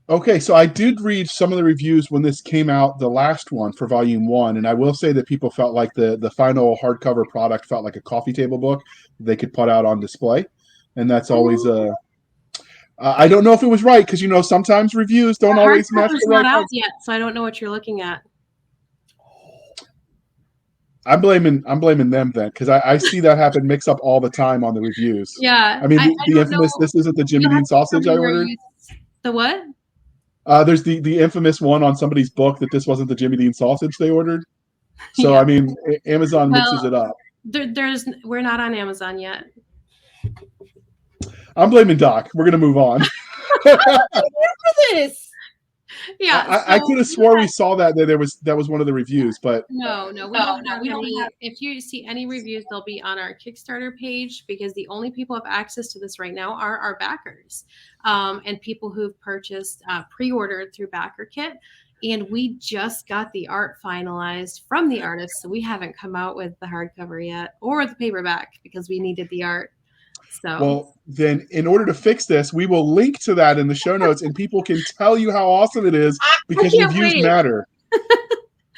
Okay, so I did read some of the reviews when this came out, the last one for volume 1, and I will say that people felt like the final hardcover product felt like a coffee table book they could put out on display, and that's always I don't know if it was right because sometimes reviews don't always match the right not out ones. yet, so I don't know what you're looking at. I'm blaming them then because I see that happen mix up all the time on the reviews. Yeah, I mean the don't infamous know. this isn't the Jimmy You'll Dean have to sausage tell I me where ordered. The what? There's the infamous one on somebody's book that this wasn't the Jimmy Dean sausage they ordered. So Yeah. I mean, Amazon mixes it up. We're not on Amazon yet. I'm blaming Doc. We're gonna move on. This. Yeah, I could have swore we saw that was one of the reviews, but no, we don't have any. If you see any reviews, they'll be on our Kickstarter page because the only people who have access to this right now are our backers, and people who've purchased pre-ordered through Backer Kit. And we just got the art finalized from the artist, so we haven't come out with the hardcover yet or the paperback because we needed the art. So well, then in order to fix this, we will link to that in the show notes, and people can tell you how awesome it is because reviews matter.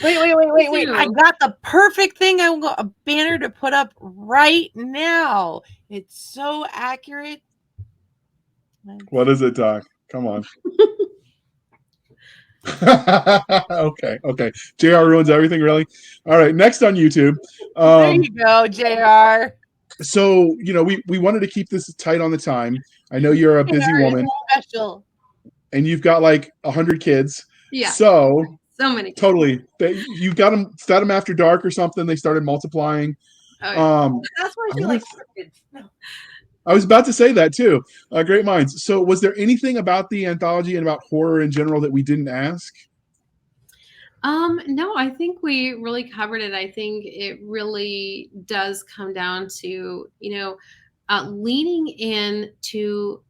Wait! I got the perfect thing. I want a banner to put up right now. It's so accurate. What is it, Doc? Come on. Okay. JR ruins everything, really? All right, next on YouTube. There you go, JR. So, we wanted to keep this tight on the time. I know you're a busy woman. Special. And you've got like 100 kids. Yeah. So many. Totally. You got them, fed them after dark or something. They started multiplying. Oh, yeah. That's why I feel like kids. No. I was about to say that too. Great minds. So was there anything about the anthology and about horror in general that we didn't ask? No, I think we really covered it. I think it really does come down to, leaning into,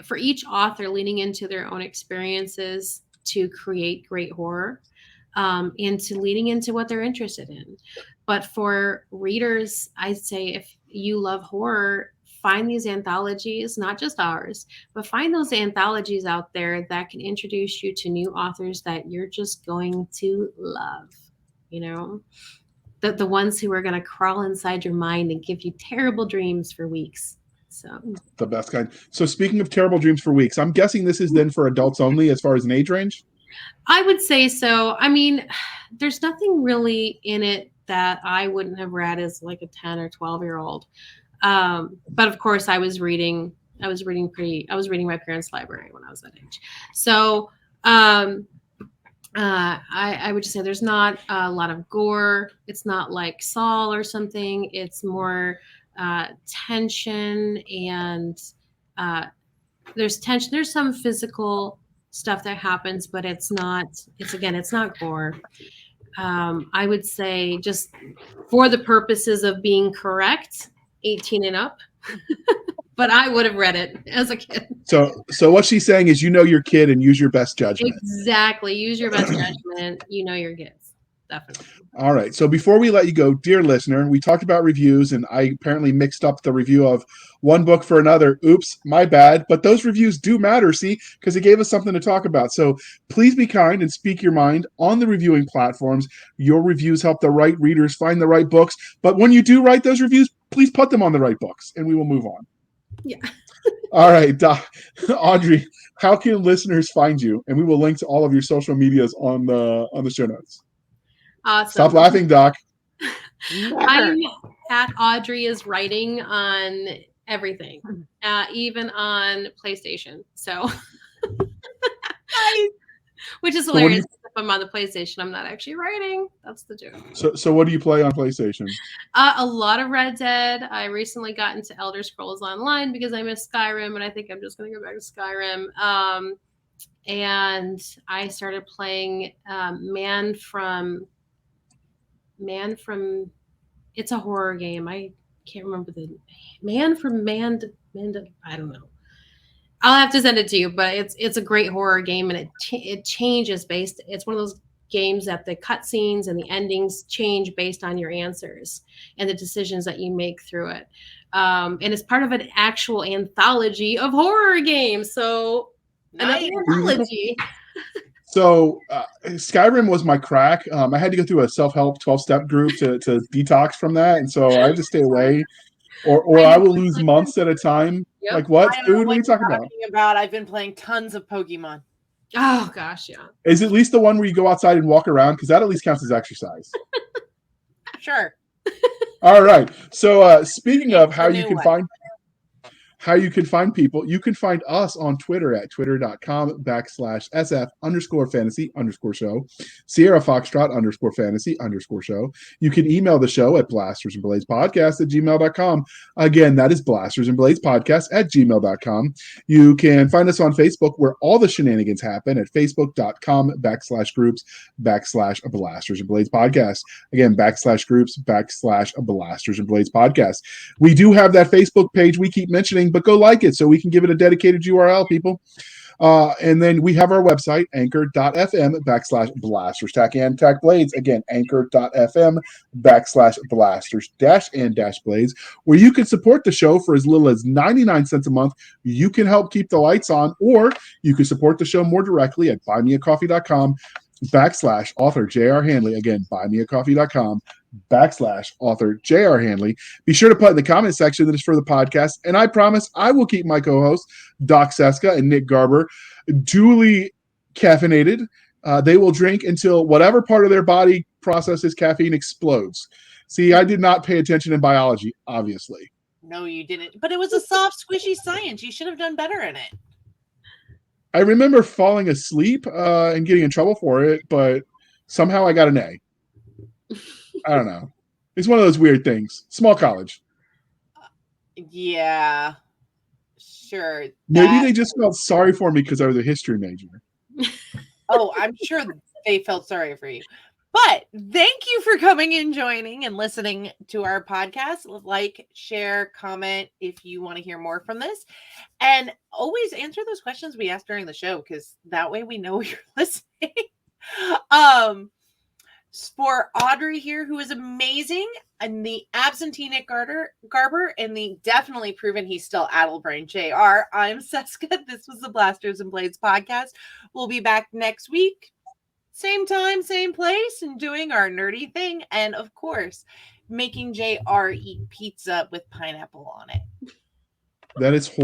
for each author, leaning into their own experiences to create great horror, and to leaning into what they're interested in. But for readers, I'd say if you love horror, find these anthologies, not just ours, but find those anthologies out there that can introduce you to new authors that you're just going to love, the ones who are going to crawl inside your mind and give you terrible dreams for weeks. So the best kind. So speaking of terrible dreams for weeks, I'm guessing this is then for adults only as far as an age range? I would say so. I mean, there's nothing really in it that I wouldn't have read as like a 10 or 12-year-old. But of course I was reading my parents' library when I was that age. So I would just say there's not a lot of gore. It's not like Saul or something. It's more tension, and there's tension. There's some physical stuff that happens, but it's not gore. I would say, just for the purposes of being correct, 18 and up. But I would have read it as a kid. So what she's saying is, your kid and use your best judgment. Exactly. Use your best judgment. Your kids. definitely. All right. So before we let you go, dear listener, we talked about reviews, and I apparently mixed up the review of one book for another. Oops, my bad. But those reviews do matter, see, because it gave us something to talk about. So please be kind and speak your mind on the reviewing platforms. Your reviews help the right readers find the right books. But when you do write those reviews, please put them on the right books, and we will move on. Yeah. All right, Audrey, how can listeners find you? And we will link to all of your social medias on the show notes. Awesome. Stop laughing, Doc. I'm at Audrey is writing on everything, even on PlayStation. So, which is hilarious. If I'm on the PlayStation, I'm not actually writing. That's the joke. So what do you play on PlayStation? A lot of Red Dead. I recently got into Elder Scrolls Online because I missed Skyrim, and I think I'm just going to go back to Skyrim. And I started playing Man from. It's a horror game. I can't remember the Man from Manda. I don't know. I'll have to send it to you, but it's a great horror game, and it changes based. It's one of those games that the cutscenes and the endings change based on your answers and the decisions that you make through it. And it's part of an actual anthology of horror games. So another anthology. So Skyrim was my crack. I had to go through a self-help 12-step group to detox from that, and so I have to stay away, or I will lose months at a time. Yep. Like what? Food? What are you talking about? I've been playing tons of Pokemon. Oh gosh, yeah. Is at least the one where you go outside and walk around, because that at least counts as exercise. Sure. All right. So speaking of how you can find people, you can find us on Twitter at twitter.com/SF_fantasy_show, Sierra Foxtrot _fantasy_show. You can email the show at blastersandbladespodcast@gmail.com. Again, that is blastersandbladespodcast@gmail.com. You can find us on Facebook, where all the shenanigans happen, at facebook.com/groups/Blasters and Blades Podcast. Again, /groups/Blasters and Blades Podcast. We do have that Facebook page we keep mentioning, but go like it so we can give it a dedicated URL, people. And then we have our website, anchor.fm/blasters and blades. Again, anchor.fm/blasters blades, where you can support the show for as little as 99 cents a month. You can help keep the lights on, or you can support the show more directly at buymeacoffee.com/author J.R. Handley. Again, buymeacoffee.com/author J.R. Handley. Be sure to put in the comment section that it's for the podcast, and I promise I will keep my co-hosts, Doc Cisca and Nick Garber, duly caffeinated. They will drink until whatever part of their body processes caffeine explodes. See, I did not pay attention in biology, obviously. No, you didn't. But it was a soft, squishy science. You should have done better in it. I remember falling asleep and getting in trouble for it, but somehow I got an A. I don't know. It's one of those weird things. Small college. Yeah. Sure. Maybe they just felt sorry for me because I was a history major. Oh, I'm sure they felt sorry for you. But thank you for coming and joining and listening to our podcast. Like, share, comment if you want to hear more from this. And always answer those questions we asked during the show, because that way we know you're listening. For Audrey here, who is amazing, and the absentee Nick Garber, and the definitely proven he's still Addlebrain JR, I'm Cisca. This was the Blasters and Blades podcast. We'll be back next week. Same time, same place, and doing our nerdy thing. And of course, making JR eat pizza with pineapple on it. That is horrible.